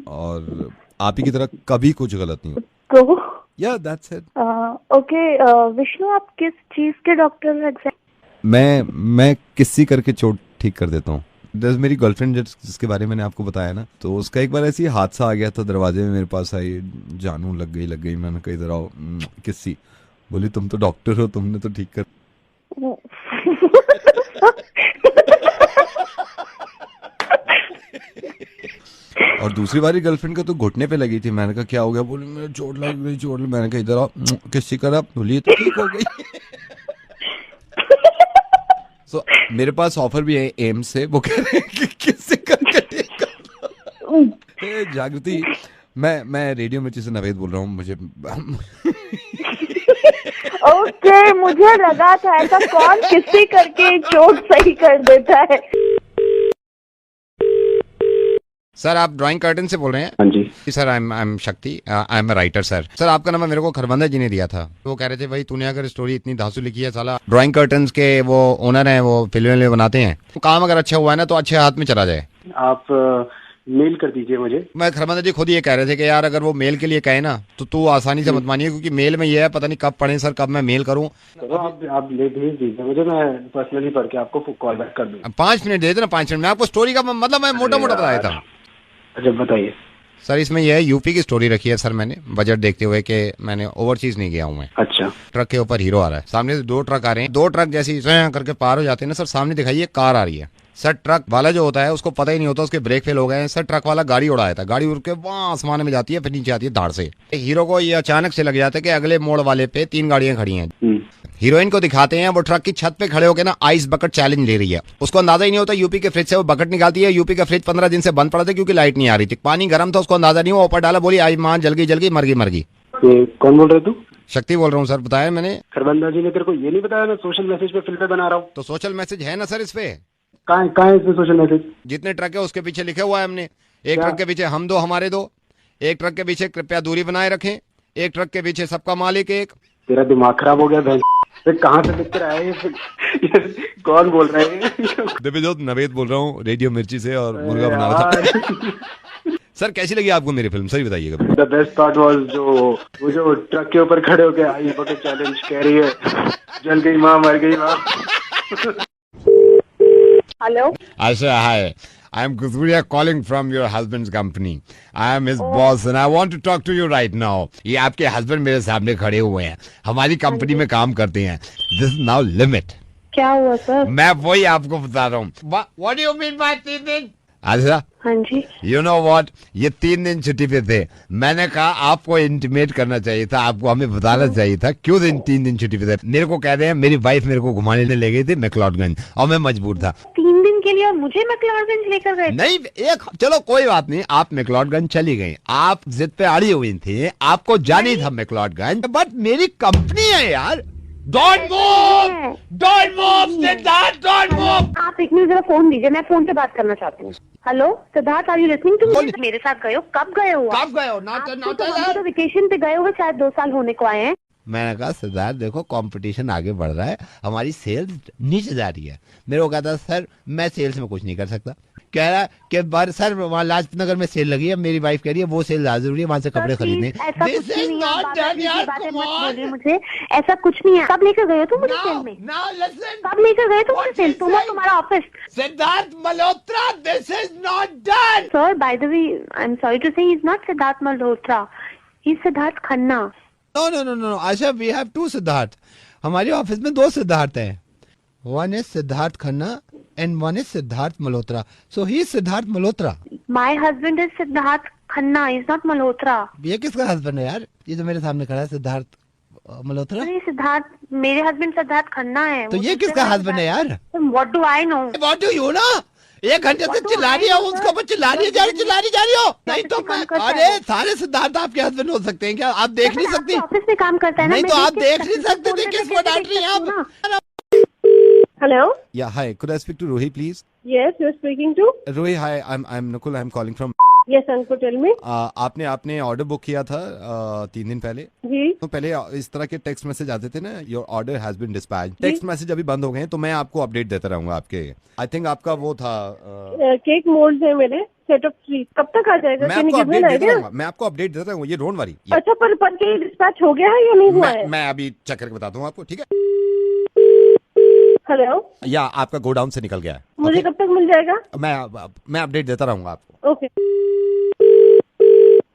और आप ही की तरह कभी कुछ गलत नहीं हुआ। या दैट्स इट। ओके विष्णु, आप किस चीज के डॉक्टर एग्जैक्ट? मैं किसी करके चोट ठीक कर देता हूँ। मेरी गर्लफ्रेंड जिसके बारे में मैंने आपको बताया ना, तो उसका एक बार ऐसी हादसा आ गया था, दरवाजे में मेरे पास आई, जानू लग गई। मैंने कहा इधर आओ, किसी बोली तुम तो डॉक्टर हो, तुमने तो ठीक कर। और दूसरी बारी गर्लफ्रेंड का तो घुटने पे लगी थी। मैंने कहा क्या हो गया? बोली मेरे चोट लग गई। मैंने कहा इधर आओ, किसी करा, बोली तो ठीक हो गई। So, मेरे पास ऑफर भी है एम से, वो कह रहे हैं कि किससे करके जागृति, मैं रेडियो मिर्ची से नवेद बोल रहा हूँ। मुझे ओके, मुझे लगा था ऐसा कौन किसी करके चोट सही कर देता है। सर आप ड्राइंग कर्टन से बोल रहे हैं? हाँ जी। सर आई एम शक्ति, I am writer sir. Sir आपका नंबर मेरे को खरबंदा जी ने दिया था। वो कह रहे थे भाई तूने अगर स्टोरी इतनी धांसू लिखी है, साला ड्राइंग कर्टन्स के वो ओनर हैं, वो फिल्में बनाते हैं, तो काम अगर अच्छा हुआ है ना तो अच्छे हाथ में चला जाए। आप मेल कर दीजिए मुझे। मैं खरबंदा जी खुद ये कह रहे थे कि यार अगर वो मेल के लिए कहे ना तो तू आसानी से मत मानिए, क्योंकि मेल में ये है पता नहीं कब पढ़े सर, कब मैं मेल करूँ। तो आप ले भेज दीजिए मुझे, मैं पर्सनली पढ़ के आपको कॉल बैक कर दूँ। 5 मिनट दे देना, 5 मिनट में आपको स्टोरी का मतलब मैं मोटा मोटा बताया था। अच्छा बताइए सर। इसमें यह है यूपी की स्टोरी रखी है सर मैंने, बजट देखते हुए कि मैंने ओवरसीज नहीं गया हूँ मैं। अच्छा। ट्रक के ऊपर हीरो आ रहा है, सामने से 2 ट्रक आ रहे हैं, 2 ट्रक जैसी करके पार हो जाते हैं ना सर, सामने दिखाइए कार आ रही है सर। ट्रक वाला जो होता है उसको पता ही नहीं होता उसके ब्रेक फेल हो गए हैं सर। ट्रक वाला गाड़ी उड़ाया था, गाड़ी उड़ के वहां आसमान में जाती है, फिर नीचे आती है धाड़ से। हीरो को ये अचानक से लग जाता है कि अगले मोड़ वाले पे 3 गाड़ियां खड़ी हैं। हीरोइन को दिखाते हैं वो ट्रक की छत पे खड़े होकर ना आइस बकेट चैलेंज ले रही है। उसको अंदाजा ही नहीं होता, यूपी के फ्रिज से वो बकेट निकालती है। यूपी का फ्रिज 15 दिन से बंद पड़ा था क्योंकि लाइट नहीं आ रही थी, पानी गर्म था, उसको अंदाजा नहीं हुआ, ऊपर डाला, बोली आई मां जल गई मर गई। कौन बोल रहे तू? शक्ति बोल रहा हूँ सर, बताया मैंने। खरबंदा जी ने तेरे को ये नहीं बताया मैं सोशल मैसेज पे फिल्में बना रहा हूँ? तो सोशल मैसेज है ना सर इस पे। कहाँ है इसमें सोशल मैसेज? जितने ट्रक है उसके पीछे लिखा हुआ है हमने। एक ट्रक के पीछे हम 2 हमारे 2, एक ट्रक के पीछे कृपया दूरी बनाए रखें, एक ट्रक के पीछे सबका मालिक एक। तेरा दिमाग खराब हो गया बहन, कहाँ से लिख कर आया ये? कौन बोल रहा है? दिव्यजोत नवेद बोल रहा हूँ, रेडियो मिर्ची से, और मुर्गा बना रहा था। सर कैसी लगी आपको मेरी फिल्म, सही बताइएगा। द बेस्ट पार्ट वाज वो जो ट्रक के ऊपर खड़े होके आई बकेट चैलेंज कह रही है, जल गई माँ मर गई माँ। Hello. Asha, hi. I am Kuzuria calling from your husband's company. I am his boss and I want to talk to you right now. ये आपके हस्बैंड मेरे सामने खड़े हुए हैं, हमारी कंपनी में काम करते हैं। This is now limit. क्या हुआ सर? मैं वही आपको बता रहा हूँ। What do you mean by 3 दिन? अच्छा। हाँ जी। You know what? ये 3 दिन छुट्टी पे थे। मैंने कहा आपको इंटीमेट करना चाहिए था, आपको हमें बताना चाहिए था क्यों 3 दिन छुट्टी पे थे। मेरे को कह रहे हैं मेरी वाइफ मेरे को घुमाने ले गई थी मैक्लोडगंज और मैं मजबूर था। 3 दिन के लिए और मुझे मैक्लोडगंज लेकर गए? नहीं, चलो कोई बात नहीं, आप मैक्लोडगंज चली गई, आप जिद पे अड़ी हुई थी, आपको जानी था मैक्लोडगंज, बट मेरी कंपनी है यार। Don't move! Don't move, Siddharth, don't move! आप 1 मिनट जरा फोन दीजिए, मैं फोन पे बात करना चाहती हूँ। Hello Siddharth, are you listening to me? मेरे साथ गए हो? कब गए हो? कब गए हो? तो वेकेशन पे गए हुए, शायद 2 साल होने को आए हैं। मैंने कहा सिद्धार्थ देखो कंपटीशन आगे बढ़ रहा है, हमारी सेल्स नीचे जा रही है। मेरे को कहता सर मैं सेल्स में कुछ नहीं कर सकता। कह रहा कि बार सर वहाँ लाजपत नगर में सेल लगी है, मेरी वाइफ कह रही है वो सेल ज्यादा जरूरी है, वहाँ से कपड़े खरीदने। मुझे ऐसा कुछ नहीं है। कब लेकर गए हो तुम मुझे सेल में? कब लेकर गए तुम मुझे सेल? तुम्हारा office? Siddharth Malhotra, this is not done. Sir by the way I am sorry to say he is not Siddharth Malhotra, he is Siddharth Khanna. No, Asha we have 2 Siddharth. हमारे ऑफिस में 2 सिद्धार्थ हैं। One is Siddharth Khanna and one is Siddharth Malhotra. So he is Siddharth Malhotra. My husband is Siddharth Khanna, is not Malhotra. ये किसका हस्बैंड है यार? ये जो मेरे सामने खड़ा है सिद्धार्थ मल्होत्रा। अरे सिद्धार्थ, मेरे हस्बैंड सिद्धार्थ खन्ना है। तो ये किसका हस्बैंड है यार? What do I know? What do you know? 1 घंटे से चिल्ला रही हो उसको, चिल्ला रही जा रही हो। नहीं तो मैं, अरे सारे सिद्धार्थ आपके हस्बैंड हो सकते हैं क्या? आप देख नहीं सकती? ऑफिस में काम करता है ना। नहीं तो आप देख नहीं सकते थे, किसको डांट रही हैं आप? Hello. Yeah, hi. Could I speak to Rohi, please? Yes, you're speaking to. Rohi, hi. I'm Nakul. I'm calling from. Yes, Ankur, tell me. आपने ऑर्डर बुक किया था 3 दिन पहले जी। तो पहले इस तरह के टेक्स्ट मैसेज आते थे ना, your order has been dispatched. Text message अभी बंद हो गए हैं तो मैं आपको अपडेट देता रहूंगा आपके। आई थिंक आपका वो था केक मोल्ड्स है मेरे सेट ऑफ 3, कब तक आ जाएगा? मैं आपको अपडेट देता रहूंगा, ये डोंट वरी। अच्छा, पर के डिस्पैच हो गया है या नहीं हुआ है? मैं अभी चेक करके बताता हूँ आपको, ठीक है? हेलो। या आपका गोडाउन से निकल गया है। मुझे कब तक मिल जाएगा? मैं अपडेट देता रहूंगा आपको। ओके।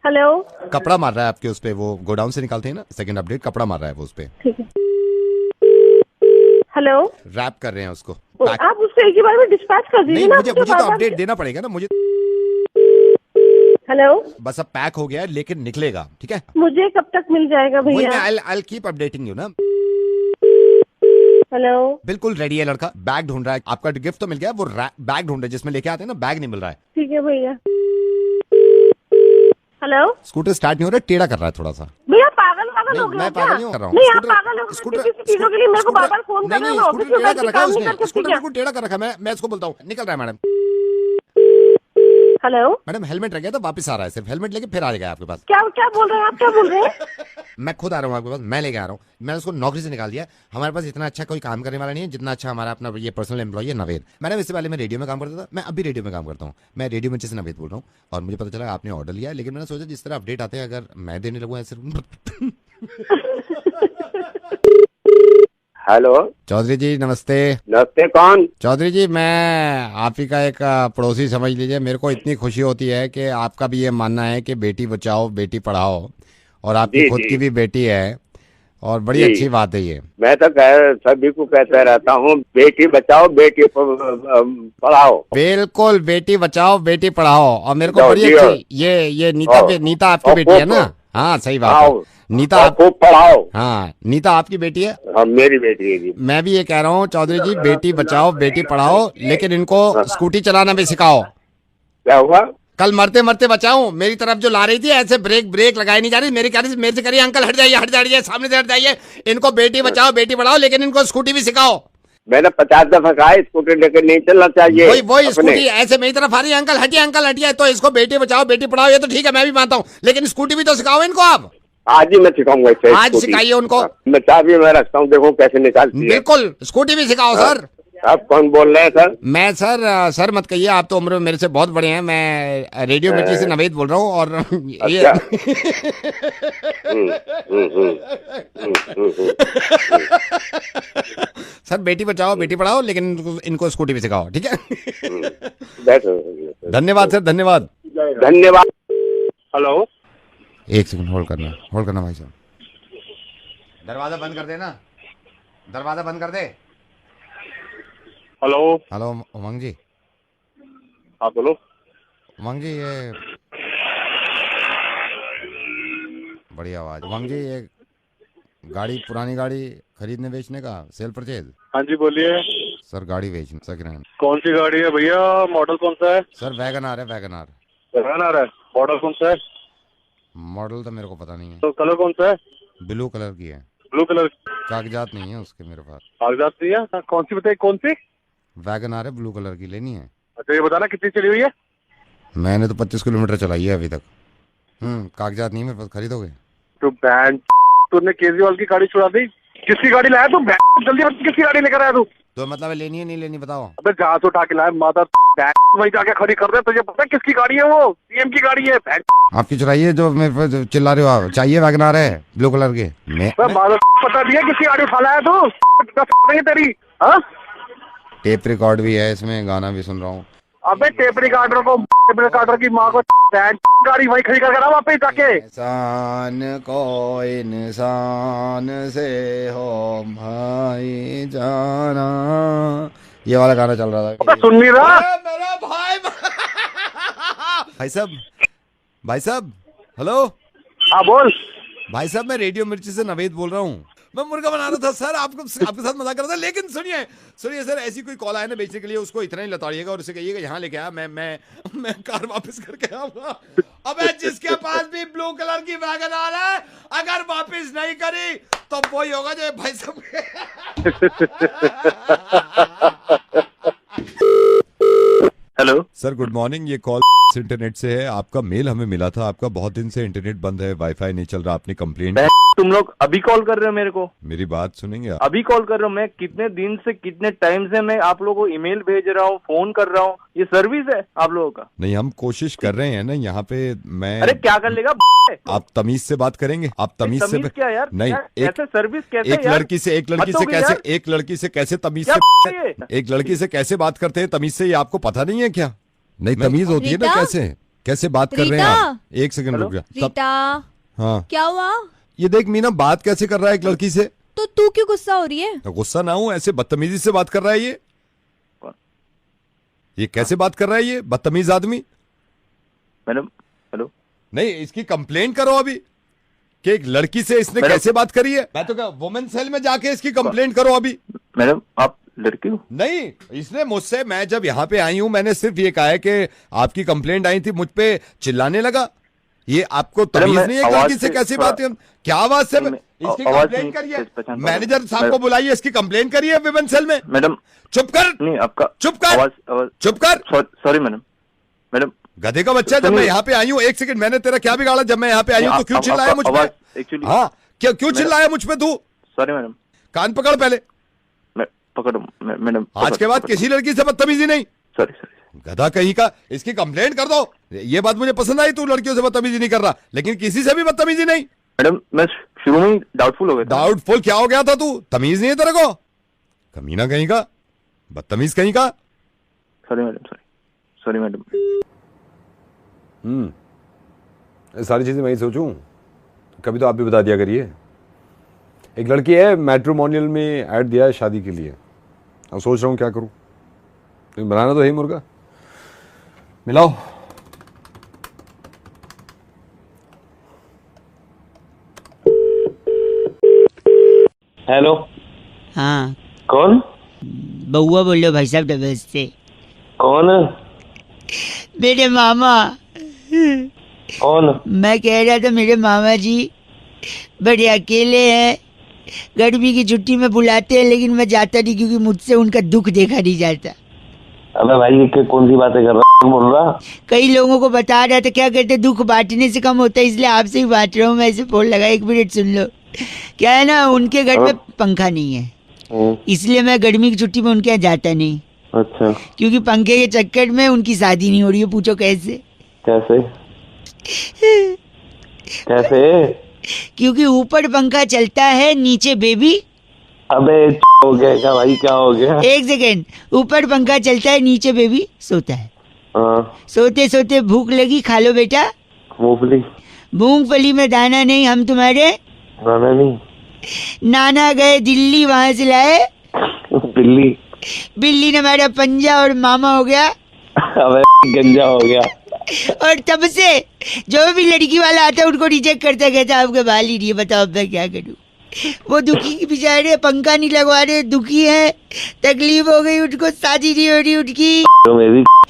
हेलो। कपड़ा मार रहा है आपके उस पे, वो गोडाउन से निकालते हैं ना, सेकंड अपडेट कपड़ा मार रहा है वो उस पे। ठीक है। हेलो। रैप कर रहे हैं उसको। आप उसको एक ही बार में डिस्पैच कर दीजिए ना। मुझे तो अपडेट देना पड़ेगा ना मुझे। हेलो। बस अब पैक हो गया है लेकिन निकलेगा, ठीक है? मुझे कब तक मिल जाएगा भैया? I'll keep updating you ना। हेलो। बिल्कुल रेडी है लड़का, बैग ढूंढ रहा है। आपका गिफ्ट तो मिल गया, वो बैग ढूंढ रहा है जिसमें लेके आते हैं ना, बैग नहीं मिल रहा है। ठीक है भैया। हेलो। स्कूटर स्टार्ट नहीं हो रहा, टेढ़ा कर रहा है थोड़ा सा। भैया पागल हो गया। मैं पागल नहीं कर रहा हूँ। नहीं आप पागल हो, किसी चीजों के लिए मेरे को बार-बार फोन कर रहे हो। ऑफिस में काम नहीं कर सकती क्या? स्कूटर बिल्कुल टेढ़ा कर रखा है। मैं इसको बोलता हूँ, निकल रहा है मैडम। हेलो मैडम हेलमेट रह गया तो वापस आ रहा है, सिर्फ हेलमेट लेके फिर आ जाएगा आपके पास। क्या क्या बोल रहे हैं आप, क्या बोल रहे हैं? मैं खुद आ रहा हूँ आपके पास, मैं लेके आ रहा हूँ। मैंने उसको नौकरी से निकाल दिया। हमारे पास इतना अच्छा कोई काम करने वाला नहीं है जितना अच्छा हमारा अपना ये पर्सनल एम्प्लॉय है नवेद। मैडम इससे पहले मैं रेडियो में काम करता था, मैं अभी रेडियो में काम करता हूँ। मैं रेडियो मिर्ची से नवेद बोल रहा हूँ और मुझे पता चला आपने ऑर्डर लिया है, लेकिन मैंने सोचा जिस तरह अपडेट आते हैं अगर मैं देने लगूँ ऐसे। हेलो चौधरी जी नमस्ते। नमस्ते, कौन? चौधरी जी मैं आप ही का एक पड़ोसी समझ लीजिए। मेरे को इतनी खुशी होती है कि आपका भी ये मानना है कि बेटी बचाओ बेटी पढ़ाओ, और आपकी जी, खुद जी। की भी बेटी है, और बड़ी जी। अच्छी बात है ये। मैं तो सभी को कहता रहता हूँ, बेटी बचाओ बेटी पढ़ाओ। बिल्कुल, बेटी बचाओ बेटी पढ़ाओ। और मेरे को जाओ, बड़ी जियो। अच्छी ये नीता आपकी और बेटी है खूब ना? हाँ सही बात है। नीता और आप खूब पढ़ाओ। हाँ नीता आपकी बेटी है। हाँ मेरी बेटी है जी। मैं भी ये कह रहा हूँ चौधरी जी, बेटी बचाओ बेटी पढ़ाओ, लेकिन इनको स्कूटी चलाना भी सिखाओ। क्या हुआ? कल मरते मरते बचाऊं, मेरी तरफ जो ला रही थी ऐसे ब्रेक लगाई नहीं जा रही, मेरे से करिए अंकल हट जाइए सामने से हट जाइए। इनको बेटी बचाओ बेटी पढ़ाओ, लेकिन इनको स्कूटी भी सिखाओ। मैंने 50 दफा कहा स्कूटर लेकर नहीं चलना चाहिए। वही स्कूटी ऐसे मेरी तरफ आ रही है, अंकल हटिए। तो इसको बेटी बचाओ बेटी पढ़ाओ ये तो ठीक है, मैं भी मानता हूँ, लेकिन स्कूटी भी तो सिखाओ इनको आप। आज ही मैं सिखाऊंगा इसे। आज सिखाइए उनको। मैं चाबी में रखता हूँ, देखो कैसे निकालती है। बिल्कुल, स्कूटी भी सिखाओ सर। आप कौन बोल रहे हैं सर? मैं सर मत कहिए, आप तो उम्र में मेरे से बहुत बड़े हैं। मैं रेडियो मिर्ची से नवेद बोल रहा हूँ और ये सर बेटी बचाओ बेटी पढ़ाओ, लेकिन इनको स्कूटी भी सिखाओ, ठीक है? धन्यवाद सर, धन्यवाद। हेलो, एक सेकंड होल्ड करना भाई साहब। दरवाजा बंद कर देना, दरवाजा बंद कर दे। हेलो उमंग जी। हाँ बोलो। उमंग जी ये बड़ी आवाज। उमंग जी ये गाड़ी, पुरानी गाड़ी खरीदने बेचने का सेल परचेज। हाँ जी बोलिए सर, गाड़ी बेचने सेकंड हैंड। कौन सी गाड़ी है भैया? मॉडल कौन सा है? सर वैगनआर है, वैगनआर। वैगनआर है। मॉडल कौन सा है? मॉडल तो मेरे को पता नहीं है। तो कलर कौन सा है? ब्लू कलर की है। Blue colour. कागजात नहीं है उसके मेरे पास। कागजात नहीं है? कौन सी बताइए, कौन सी? वैगनआर है, ब्लू कलर की, लेनी है। अच्छा ये बताना कितनी चली हुई है? मैंने तो 25 किलोमीटर चलाई है अभी तक। कागजात नहीं मेरे पास, खरीदोगे? तो बैंड तूने केजरीवाल की गाड़ी छुड़ा दी। किसकी गाड़ी लाया तू? जल्दी बता, किसकी गाड़ी लेकर आया तू? तो मतलब लेनी है नहीं लेनी बताओ। अबे जहाँ से उठा के लाया माता वही जाके खड़ी कर रहे, तुझे पता है किसकी गाड़ी है? वो सीएम की गाड़ी है। आपकी चुराई है जो मेरे पे चिल्ला रहे हो आप? चाहिए वैगनआर है ब्लू कलर के। पता नहीं है किसकी गाड़ी उठा लाया तू? नहीं तेरी। हाँ टेप रिकॉर्ड भी है इसमें, गाना भी सुन रहा हूँ। अबे टेप रिकॉर्डर की माँ को गाड़ी वही खड़ी कर वहाँ पे जाके। इंसान को इंसान से हो भाई जाना, ये वाला गाना चल रहा था। सुन नहीं रहा मेरा भाई साहब हेलो। हाँ बोल भाई साहब, मैं रेडियो मिर्ची से नवेद बोल रहा हूँ। मैं मुर्गा बना रहा था सर, आपके साथ मजाक कर रहा था, लेकिन सुनिए सर, ऐसी कोई कॉल आया ना बेचने के लिए, उसको इतना ही लताड़िएगा और उसे कहिएगा यहाँ लेके आया, मैं कार वापस करके आऊंगा। अबे जिसके पास भी ब्लू कलर की वैगनआर है, अगर वापस नहीं करी तो वही होगा जो भाई साहब। Hello sir, good morning. ये कॉल इंटरनेट से है। आपका मेल हमें मिला था, आपका बहुत दिन से इंटरनेट बंद है, वाईफाई नहीं चल रहा, आपने कंप्लेंट। तुम लोग अभी कॉल कर रहे हो मेरे को? मेरी बात सुनेंगे आप? अभी कॉल कर रहे हो? मैं कितने दिन से कितने टाइम से मैं आप लोगों को ईमेल भेज रहा हूँ, फोन कर रहा हूँ, ये सर्विस है आप लोगों का? नहीं, हम कोशिश कर रहे हैं ना यहाँ पे। मैं अरे क्या कर लेगा? आप तमीज से बात करेंगे? आप तमीज से क्या यार? नहीं, ऐसे सर्विस कैसे? एक लड़की से तमीज से एक लड़की से कैसे बात करते हैं तमीज से, ये आपको पता नहीं है क्या? नहीं, तमीज होती है ना, कैसे बात कर रहे हैं आप? एक सेकंड रुक जा। हाँ क्या हुआ? ये देख मीना, बात कैसे कर रहा है एक लड़की से। तो तू क्यों गुस्सा हो रही है? तो गुस्सा ना हूं, ऐसे बदतमीजी से बात कर रहा है ये कैसे बात कर रहा है ये बदतमीज आदमी? Madam hello. नहीं, इसकी कंप्लेंट करो अभी कि एक लड़की से इसने कैसे बात करी है। मैं तो क्या वुमेन सेल में जाके इसकी कंप्लेंट करो अभी। मैडम आप लड़की हो? नहीं, इसने मुझसे, मैं जब यहाँ पे आई हूँ मैंने सिर्फ ये कहा है कि आपकी कंप्लेंट आई थी, मुझ पे चिल्लाने लगा। ये आपको तमीज नहीं है लड़की से कैसी बात है? क्या आवाज से? इसकी कंप्लेंट करिए, मैनेजर साहब को बुलाइए, इसकी कंप्लेंट करिए विमेन सेल में। मैडम चुप कर। नहीं आपका चुप कर। आवाज चुप कर। Sorry madam. गधे का बच्चा, जब मैं यहाँ पे आई हूँ, एक सेकंड, मैंने तेरा क्या बिगाड़ा? जब मैं यहाँ पे आई हूँ तो क्यों चिल्लाया मुझ पे? हाँ, क्यों चिल्लाया मुझ पे तू? Sorry madam. कान पकड़ पहले। मैं पकड़ो मैडम। आज के बाद किसी लड़की से बदतमीजी नहीं। सॉरी। गधा कहीं का, इसकी कंप्लेंट कर दो। ये बात मुझे पसंद आई, तू लड़कियों से बदतमीजी नहीं कर रहा, लेकिन किसी से भी बदतमीजी नहीं। मैडम मैं शुरू में डाउटफुल हो गया। डाउटफुल क्या हो गया था तू? तमीज नहीं है तेरे को? कमीना कहीं का, बदतमीज कहीं का। Sorry madam. Sorry madam. सारी चीजें मैं ही सोचूं, कभी तो आप भी बता दिया करिए। एक लड़की है, मैट्रिमोनियल में ऐड दिया है शादी के लिए। अब सोच रहा हूँ क्या करूँ। तो बनाना तो है ही मुर्गा। मिलाओ। हेलो। हाँ कौन? बउआ बोलो भाई साहब डबल से। कौन? मेरे मामा। कौन? मैं कह रहा था मेरे मामा जी बड़े अकेले हैं, गर्मी की छुट्टी में बुलाते हैं लेकिन मैं जाता नहीं क्योंकि मुझसे उनका दुख देखा नहीं जाता। अबे भाई ये कौन सी बातें कर रहा है, बोल रहा? कई लोगों को बता रहा था, क्या कहते दुख बांटने से कम होता है, इसलिए आपसे ही बांट रहा हूँ मैं। ऐसे फोन लगा, 1 मिनट सुन लो। क्या है ना, उनके घर में पंखा नहीं है, इसलिए मैं गर्मी की छुट्टी में उनके यहाँ जाता नहीं। अच्छा। क्योंकि पंखे के चक्कर में उनकी शादी नहीं हो रही है। पूछो कैसे? कैसे? कैसे? क्योंकि ऊपर पंखा चलता है, नीचे बेबी। अबे हो गया क्या भाई, क्या हो गया? 1 सेकेंड। ऊपर पंखा चलता है, नीचे बेबी सोता है। सोते सोते भूख लगी, खा लो बेटा मूंगफली। मूंगफली में दाना नहीं, हम तुम्हारे दाना नहीं। नाना गए दिल्ली, वहां से लाए बिल्ली। बिल्ली ने मेरा पंजा और मामा हो गया। अबे गंजा हो गया। और तब से जो भी लड़की वाला आता है उनको रिजेक्ट करता, कहता आपके बाल ही नहीं है, बताओ मैं क्या करूं। वो दुखी बेचारे, पंखा नहीं लगवा रहे, दुखी है, तकलीफ हो गई उनको, शादी नहीं हो रही उनकी।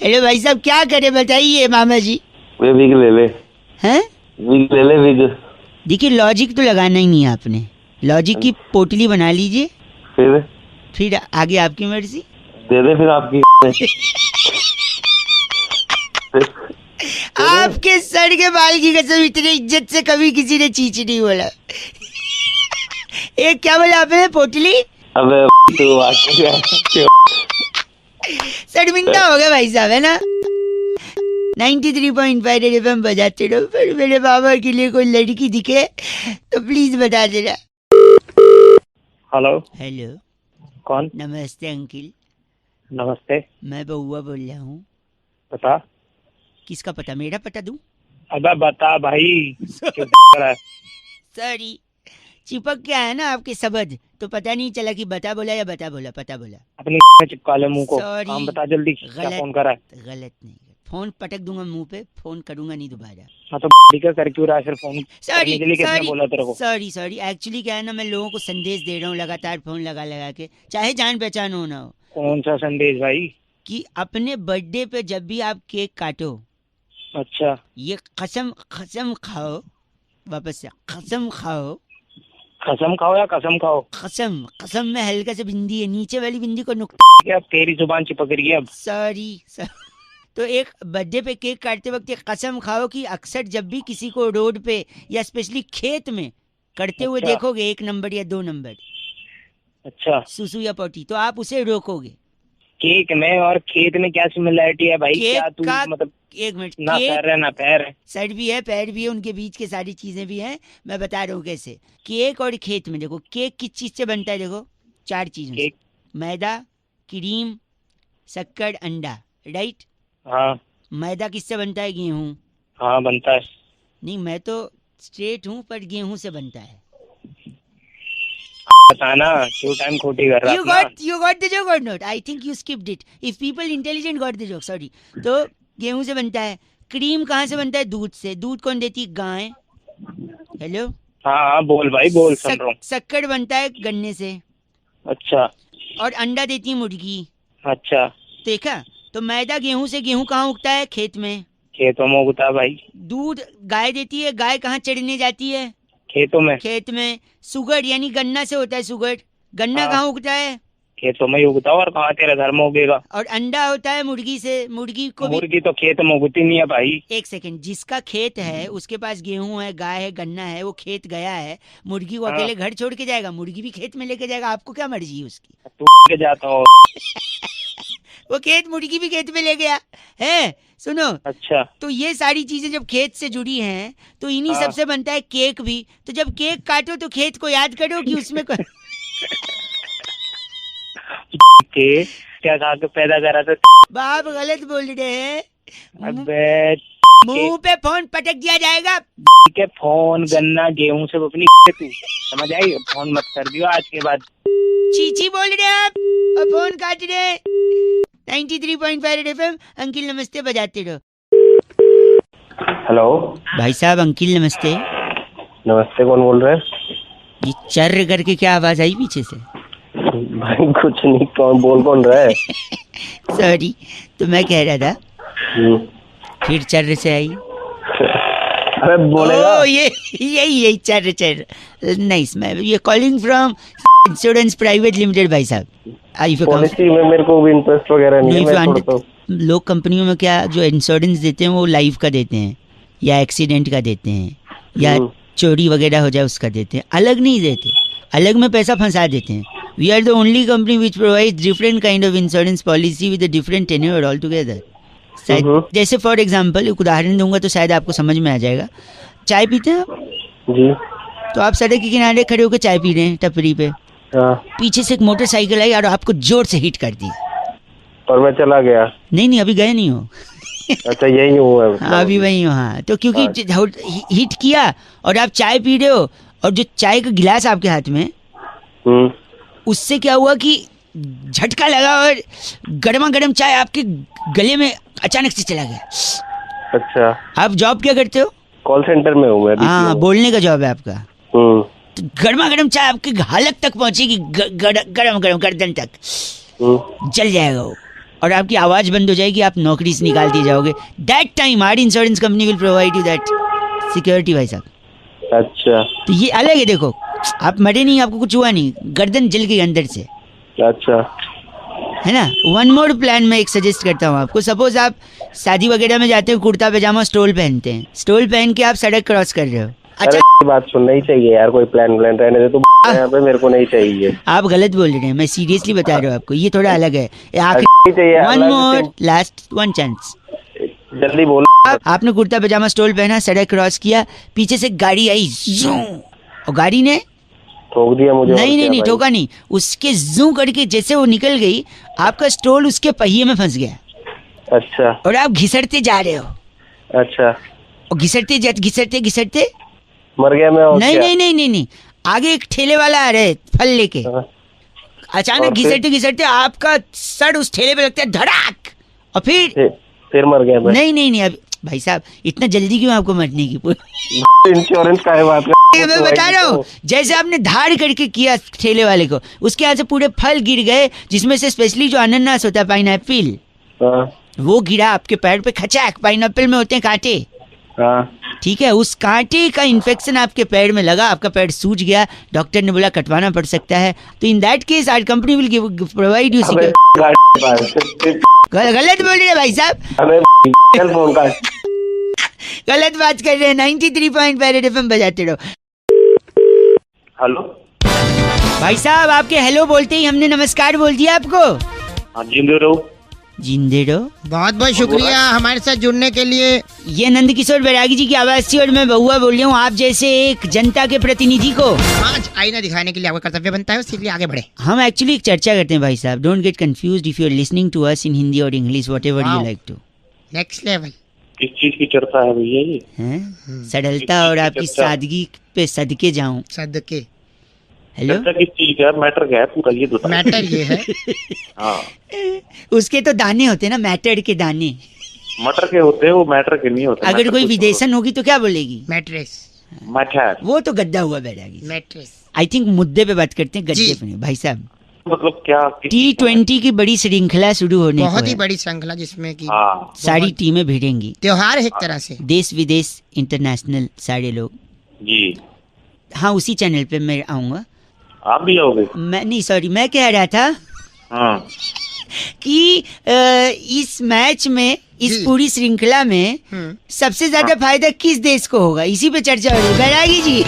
हेलो भाई साहब, क्या करे बताइए मामा जी। वे विग ले ले। हैं? विग ले ले, विग। देखिए लॉजिक तो लगाना ही नहीं है आपने, लॉजिक की पोटली बना लीजिए, फिर आगे आपकी मर्जी। दे दे फिर आपकी। आपके सर के बाल की कसम, इतनी इज्जत से कभी किसी ने चीच नहीं बोला। एक क्या बोला आपने, पोटली? अबे तो शर्मिंदा हो गया भाई साहब, है ना। 93.5 FM बजाते रहो। फिर मेरे बाबा के लिए कोई लड़की दिखे तो प्लीज बता देना। हेलो। हेलो कौन? नमस्ते अंकिल। नमस्ते। मैं बउआ बोल रहा हूँ। बता। किसका पता? मेरा पता दूं? अबे बता भाई। सॉरी, चिपक क्या है ना आपके शब्द, तो पता नहीं चला कि बता बोला या बता बोला, पता बोला। अपनी चिपका ले मुंह को। काम बता जल्दी, क्या फोन करा है? गलत नहीं, फोन पटक दूंगा मुंह पे, फोन करूंगा नहीं दोबारा। हाँ तो ठीक है, कर क्यों रहा है फिर फोन? सॉरी के लिए किसने बोला तेरे को? सॉरी एक्चुअली क्या है ना, मैं लोगों को संदेश दे रहा हूँ लगातार, फोन लगा लगा के, चाहे जान पहचान हो ना हो। कौन सा संदेश भाई? कि अपने बर्थडे पे जब भी आप केक काटो, अच्छा, ये कसम खाओ, वापस से कसम खाओ। कसम खाओ या कसम खाओ? कसम में हल्का से बिंदी है, नीचे वाली बिंदी को नुक्ता। अब तेरी जुबान चिपक रही है अब। सॉरी। तो एक बर्थडे पे केक काटते वक्त एक कसम खाओ कि अक्सर जब भी किसी को रोड पे या स्पेशली खेत में करते हुए देखोगे 1 नंबर या 2 नंबर, अच्छा, सुसु या पोटी, तो आप उसे रोकोगे। केक में और खेत में क्या सिमिलरिटी है भाई? क्या तू मतलब? 1 मिनट। ना पैर है ना पैर है। सर भी है, पैर भी है, उनके बीच के सारी चीजें भी हैं। मैं बता रहा हूँ कैसे। केक और खेत में देखो, केक किस चीज से बनता है? देखो 4 चीजों से, मैदा, क्रीम, शक्कर, अंडा, राइट? हाँ। मैदा किससे बनता है? गेहूं। हाँ बनता है। नहीं, मैं तो स्ट्रेट हूँ, पर गेहूं से बनता है। बताना, क्यों टाइम खोटी कर रहा है? You got the joke or not? I think you skipped it. If people intelligent got the joke, sorry. तो गेहूं से बनता है। क्रीम कहाँ से बनता है? दूध से। दूध कौन देती है? गाय। हेलो। हाँ बोल भाई, बोल, सुन रहा हूँ। शक्कर बनता है गन्ने से। अच्छा। और अंडा देती है मुर्गी। अच्छा। देखा? तो मैदा गेहूं से, गेहूं कहाँ उगता है? खेत में। खेतों में उगता है भाई। दूध गाय देती है, गाय कहाँ चढ़ने जाती है? खेतों में। खेत में। सुगर यानी गन्ना से होता है सुगर, गन्ना कहाँ उगता है? खेतों में ही उगता है और कहाँ तेरे घर में उगेगा। और अंडा होता है मुर्गी से, मुर्गी को भी... मुर्गी तो खेत में उगती नहीं है भाई। एक सेकंड, जिसका खेत है उसके पास गेहूं है, गाय है, गन्ना है, वो खेत गया है, मुर्गी को अकेले घर छोड़ के जाएगा? मुर्गी भी खेत में लेके जाएगा, आपको क्या मर्जी है उसकी? तू के जाता हो वो खेत, मुर्गी भी खेत में ले गया है। सुनो, अच्छा, तो ये सारी चीजें जब खेत से जुड़ी हैं तो इन्हीं सबसे बनता है केक भी। तो जब केक काटो तो खेत को याद करो कि उसमें के क्या खा के पैदा करा था? बाप गलत बोल रहे हैं। अबे मुंह पे फोन पटक दिया जाएगा। के फोन गन्ना गेहूं से अपनी तू समझ आई, फोन मत कर दियो आज के बाद। चीची बोल रहे हैं आप और फोन काट रहे हैं। 93.5 FM, अंकिल नमस्ते बजाते रहो। हेलो भाई साहब, अंकिल नमस्ते। नमस्ते, कौन बोल रहे हैं? ये चर्र करके क्या आवाज आई पीछे से? भाई कुछ नहीं, कौन रहा है? सॉरी, तो मैं कह रहा था फिर चर्र से आई। अरे बोलेगा। यही चर्र नाइस। मैं ये calling from insurance private limited भाई साहब। पॉलिसी में मेरे को भी इंटरेस्ट वगैरह नहीं है। लोग कंपनियों में क्या जो इंश्योरेंस देते हैं वो लाइफ का देते हैं या एक्सीडेंट का देते हैं या चोरी वगैरह हो जाए उसका देते हैं, अलग नहीं देते। अलग में पैसा फंसा देते हैं। We are the only company which provide different kind of insurance policy with a different tenure all together. जैसे फॉर एग्जाम्पल एक उदाहरण दूंगा तो शायद आपको समझ में आ जाएगा। चाय पीते हैं आप? जी। तो आप सड़क के किनारे खड़े होकर चाय पी रहे हैं टपरी पे, पीछे से एक मोटरसाइकिल आई और आपको जोर से हिट कर दी और मैं चला गया। नहीं, अभी गए नहीं हो। अच्छा, यही हूँ अभी वही हो। हाँ, तो क्योंकि हिट किया और आप चाय पी रहे हो और जो चाय का गिलास आपके हाथ में, उससे क्या हुआ कि झटका लगा और गर्मा गर्म चाय आपके गले में अचानक से चला गया। अच्छा, आप जॉब क्या करते हो? कॉल सेंटर में हूँ मैं। हाँ, बोलने का जॉब है आपका। तो गर्मा गर्म चाय आपकी हालत तक पहुंचेगी, गरम गर्दन तक जल जाएगा वो और आपकी आवाज बंद हो जाएगी, आप नौकरी से निकाल दिए जाओगे। That time our insurance company will provide you that security भाई साहब। अच्छा, तो ये अलग है। देखो, आप मरे नहीं, आपको कुछ हुआ नहीं, गर्दन जल गई अंदर से। अच्छा, है ना। वन मोर प्लान मैं एक सजेस्ट करता हूँ आपको। सपोज आप शादी वगैरह में जाते हो, कुर्ता पैजामा स्टोल पहनते हैं, स्टोल पहन के आप सड़क क्रॉस कर रहे हो। अच्छा, बात सुनना ही चाहिए यार, कोई प्लान रहने दे तो यहाँ पे मेरे को नहीं चाहिए। आप गलत बोल रहे हैं, मैं सीरियसली बता रहा हूँ आपको, ये थोड़ा अलग है। One more last one chance, जल्दी बोलो। आपने कुर्ता पैजामा स्टोल पहना, सड़क क्रॉस किया, पीछे से गाड़ी आई और गाड़ी ने ठोक दिया मुझे। नहीं, ठोका नहीं, उसके जू करके जैसे वो निकल गई, आपका स्टोल उसके पहिए में फंस गया। अच्छा, और आप घिसटते जा रहे हो। अच्छा, और घिसटते मर गया मैं। नहीं, आगे एक ठेले वाला आ रहे फल लेके, अचानक घिसटते आपका सर उस ठेले पे लगता है धड़ाक, और फिर मर गया मैं। नहीं, अब भाई साहब इतना जल्दी क्यों आपको मरने की? इंश्योरेंस का है बात मैं बता रहा हूँ, जैसे आपने धाड़ करके किया ठेले वाले को, उसके यहाँ से पूरे फल गिर गए, जिसमें से स्पेशली जो अनानास होता है, पाइनएप्पल, वो गिरा आपके पैर पे, खचाक। पाइनएप्पल में होते हैं कांटे, ठीक है, उस कांटे का इन्फेक्शन आपके पैर में लगा, आपका पैर सूज गया, डॉक्टर ने बोला कटवाना पड़ सकता है। तो in that case our company will provide you security. गलत बोल रहे हैं भाई साहब, गलत बात कर रहे हैं। 93.5 FM बजाते रहो। हेलो भाई साहब, आपके हेलो बोलते ही हमने नमस्कार बोल दिया आपको। हाँ, जिंदे रहो। बहुत बहुत शुक्रिया हमारे साथ जुड़ने के लिए। ये नंद किशोर बैरागी जी की आवाज थी और मैं बहुआ बोल रहा हूँ, आप जैसे एक जनता के प्रतिनिधि को आज आईना दिखाने के लिए आपका कर्तव्य बनता है, इसलिए आगे बढ़े। हम एक्चुअली एक चर्चा करते हैं भाई साहब। Don't get confused if you are listening to us in Hindi और English, whatever you like to. Next level. किस चीज की चर्चा है भैया ये? सरलता और आपकी सादगी पे सदके जाऊं। सदके। हेलो, किस चीज का मैटर क्या है पूरा ये बता। मैटर ये है हाँ, उसके तो दाने होते हैं ना, मैटर के दाने मटर के होते हैं, वो मैटर के नहीं होते। अगर कोई विदेशन होगी तो क्या बोलेगी? मैट्रेस। मैटर, वो तो गद्दा हुआ बैरागी। मैट्रेस। आई थिंक मुद्दे पे बात करते हैं, गद्दे पे नहीं भाई साहब। मतलब क्या? T20 की बड़ी श्रृंखला शुरू होने को है। बहुत ही बड़ी श्रृंखला जिसमें कि सारी टीमें भिड़ेंगी। त्योहार है एक तरह से, देश विदेश इंटरनेशनल सारे लोग जी। हाँ, उसी चैनल पे मैं आऊंगा। आप भी आओगे? मैं नहीं, सॉरी, मैं कह रहा था हाँ। कि इस मैच में, इस पूरी श्रृंखला में सबसे ज्यादा फायदा किस देश को होगा, इसी पे चर्चा हो रही है। बैरागी जी,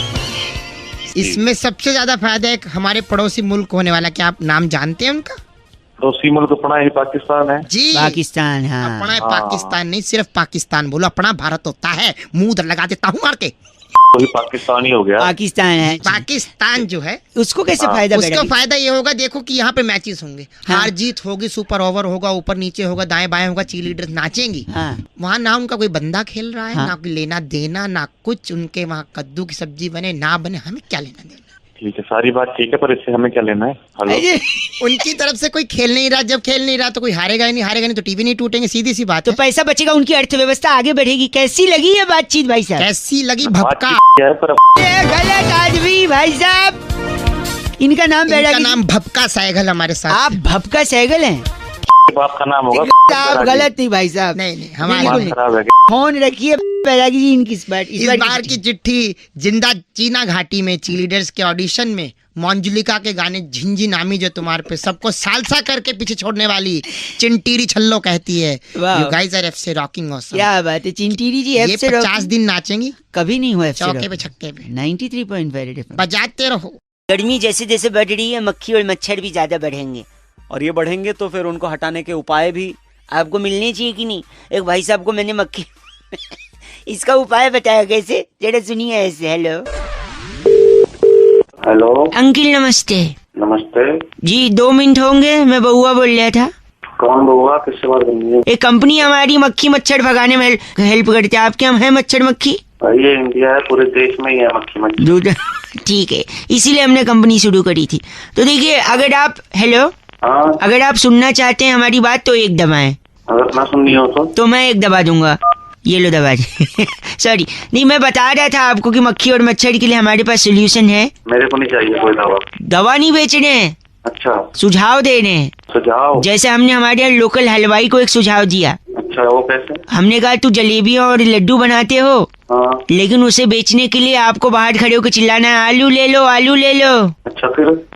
इसमें सबसे ज्यादा फायदा एक हमारे पड़ोसी मुल्क होने वाला, क्या आप नाम जानते हैं उनका? पड़ोसी मुल्क अपना ही पाकिस्तान है जी। पाकिस्तान, हाँ। अपना है पाकिस्तान, नहीं सिर्फ पाकिस्तान बोलो, अपना भारत होता है। मुंह उधर लगा देता हूँ मार के। वही पाकिस्तान ही हो गया। पाकिस्तान है, पाकिस्तान जो है उसको कैसे फायदा? उसको फायदा ये होगा, देखो कि यहाँ पे मैचेस होंगे, हार जीत होगी, सुपर ओवर होगा, ऊपर नीचे होगा, दाएं बाएं होगा, चीयर लीडर्स नाचेंगी। वहाँ ना उनका कोई बंदा खेल रहा है, ना कोई लेना देना, ना कुछ। उनके वहाँ कद्दू की सब्जी बने ना बने, हमें क्या लेना देना। ठीक है, सारी बात ठीक है, पर इससे हमें क्या लेना है? उनकी तरफ से कोई खेल नहीं रहा, जब खेल नहीं रहा तो कोई हारेगा ही नहीं तो टीवी नहीं टूटेंगे, सीधी सी बात। तो पैसा बचेगा, उनकी अर्थव्यवस्था आगे बढ़ेगी। कैसी लगी ये बातचीत भाई साहब? कैसी लगी? भपका गलत आदमी भाई साहब। इनका नाम बैरागी, नाम भपका सहगल हमारे साथ। आप भपका सहगल हैं? बाप का नाम होगा। आप गलत नहीं भाई साहब, नहीं हमारे फोन रखिए बैरागी जी। इनकी इस बार की चिट्ठी जिंदा चीना घाटी में लीडर्स के ऑडिशन में मंजुलिका के गाने झिंझी नामी जो तुम्हारे पे सबको सालसा करके पीछे छोड़ने वाली चिंटीरी छल्लो कहती है, you guys are FC rocking awesome. क्या बात है चिंटीरी जी, ये 50 दिन नाचेंगी, कभी नहीं हुआ चौके पे छक्के पे। 93.5 बजाते रहो। गर्मी जैसे जैसे बढ़ रही है, मक्खी और मच्छर भी ज्यादा बढ़ेंगे, और ये बढ़ेंगे तो फिर उनको हटाने के उपाय भी आपको मिलने चाहिए कि नहीं? एक भाई साहब को मैंने मक्खी इसका उपाय बताया कैसे, जरा सुनिए ऐसे। हेलो अंकिल, नमस्ते। नमस्ते जी, 2 मिनट होंगे? मैं बउआ बोल रहा था। कौन बउआ, किससे बात करनी है? एक कंपनी हमारी मक्खी मच्छर भगाने में हेल्प करती है। आपके यहाँ है मच्छर मक्खी? ये इंडिया है, पूरे देश में ही है मक्खी मच्छर। ठीक है, इसीलिए हमने कंपनी शुरू करी थी। तो देखिए, अगर आप अगर आप सुनना चाहते हैं हमारी बात तो एक दबाएं। अगर ना सुननी हो तो मैं एक दबा दूंगा। ये लो दबा सॉरी, नहीं मैं बता रहा था आपको कि मक्खी और मच्छर के लिए हमारे पास सोल्यूशन है। मेरे को नहीं चाहिए कोई दवा। दवा नहीं बेचने हैं, अच्छा सुझाव देने हैं। सुझाव? जैसे हमने हमारे यहाँ लोकल हलवाई को एक सुझाव दिया। अच्छा, वो कैसे? हमने कहा तू जलेबी और लड्डू बनाते हो, लेकिन उसे बेचने के लिए आपको बाहर खड़े होकर चिल्लाना है, आलू ले लो, आलू ले लो। अच्छा,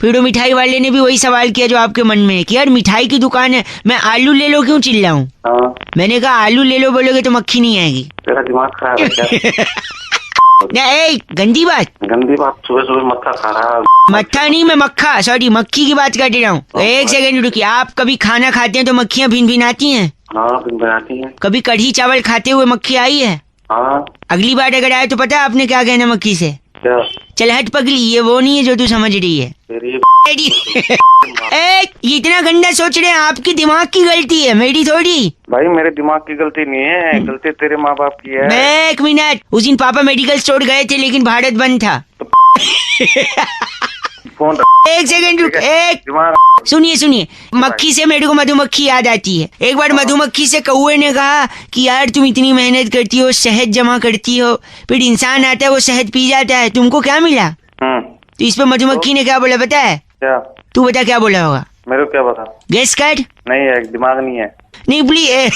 फिर वो मिठाई वाले ने भी वही सवाल किया जो आपके मन में है कि यार मिठाई की दुकान है, मैं आलू ले लो क्यों चिल्लाऊं? मैंने कहा आलू ले लो बोलोगे तो मक्खी नहीं आएगी। तेरा दिमाग खराब है क्या? गंदी बात सुबह सुबह मक्खा खा रहा है। मट्ठा नहीं, मैं मक्खा, सॉरी मक्खी की बात कर रहा हूँ। एक सेकंड रुकिए। आप कभी खाना खाते हैं तो मक्खियाँ भिन भिनाती हैं? हाँ, भिन भिनाती हैं। कभी कढ़ी चावल खाते हुए मक्खी आई है? हाँ। अगली बार अगर आए तो पता है आपने क्या कहना मक्खी से? क्या? चल हट पगली, ये वो नहीं है जो तू समझ रही है। ये इतना गंदा सोच रहे हैं, आपकी दिमाग की गलती है, मेरी थोड़ी। भाई मेरे दिमाग की गलती नहीं है, गलती तेरे माँ बाप की है। मैं 1 मिनट, उस दिन पापा मेडिकल स्टोर गए थे लेकिन भारत बंद था। फोन 1 सेकंड रुक, सुनिए, मक्खी से मेरे को मधुमक्खी याद आती है। एक बार मधुमक्खी से कौवे ने कहा कि यार तुम इतनी मेहनत करती हो, शहद जमा करती हो, फिर इंसान आता है वो शहद पी जाता है, तुमको क्या मिला? तो इस पे मधुमक्खी ने क्या बोला पता है? क्या? तू बता क्या बोला होगा? मेरे को क्या पता? गेस कर। नहीं है, दिमाग नहीं है। नहीं प्लीज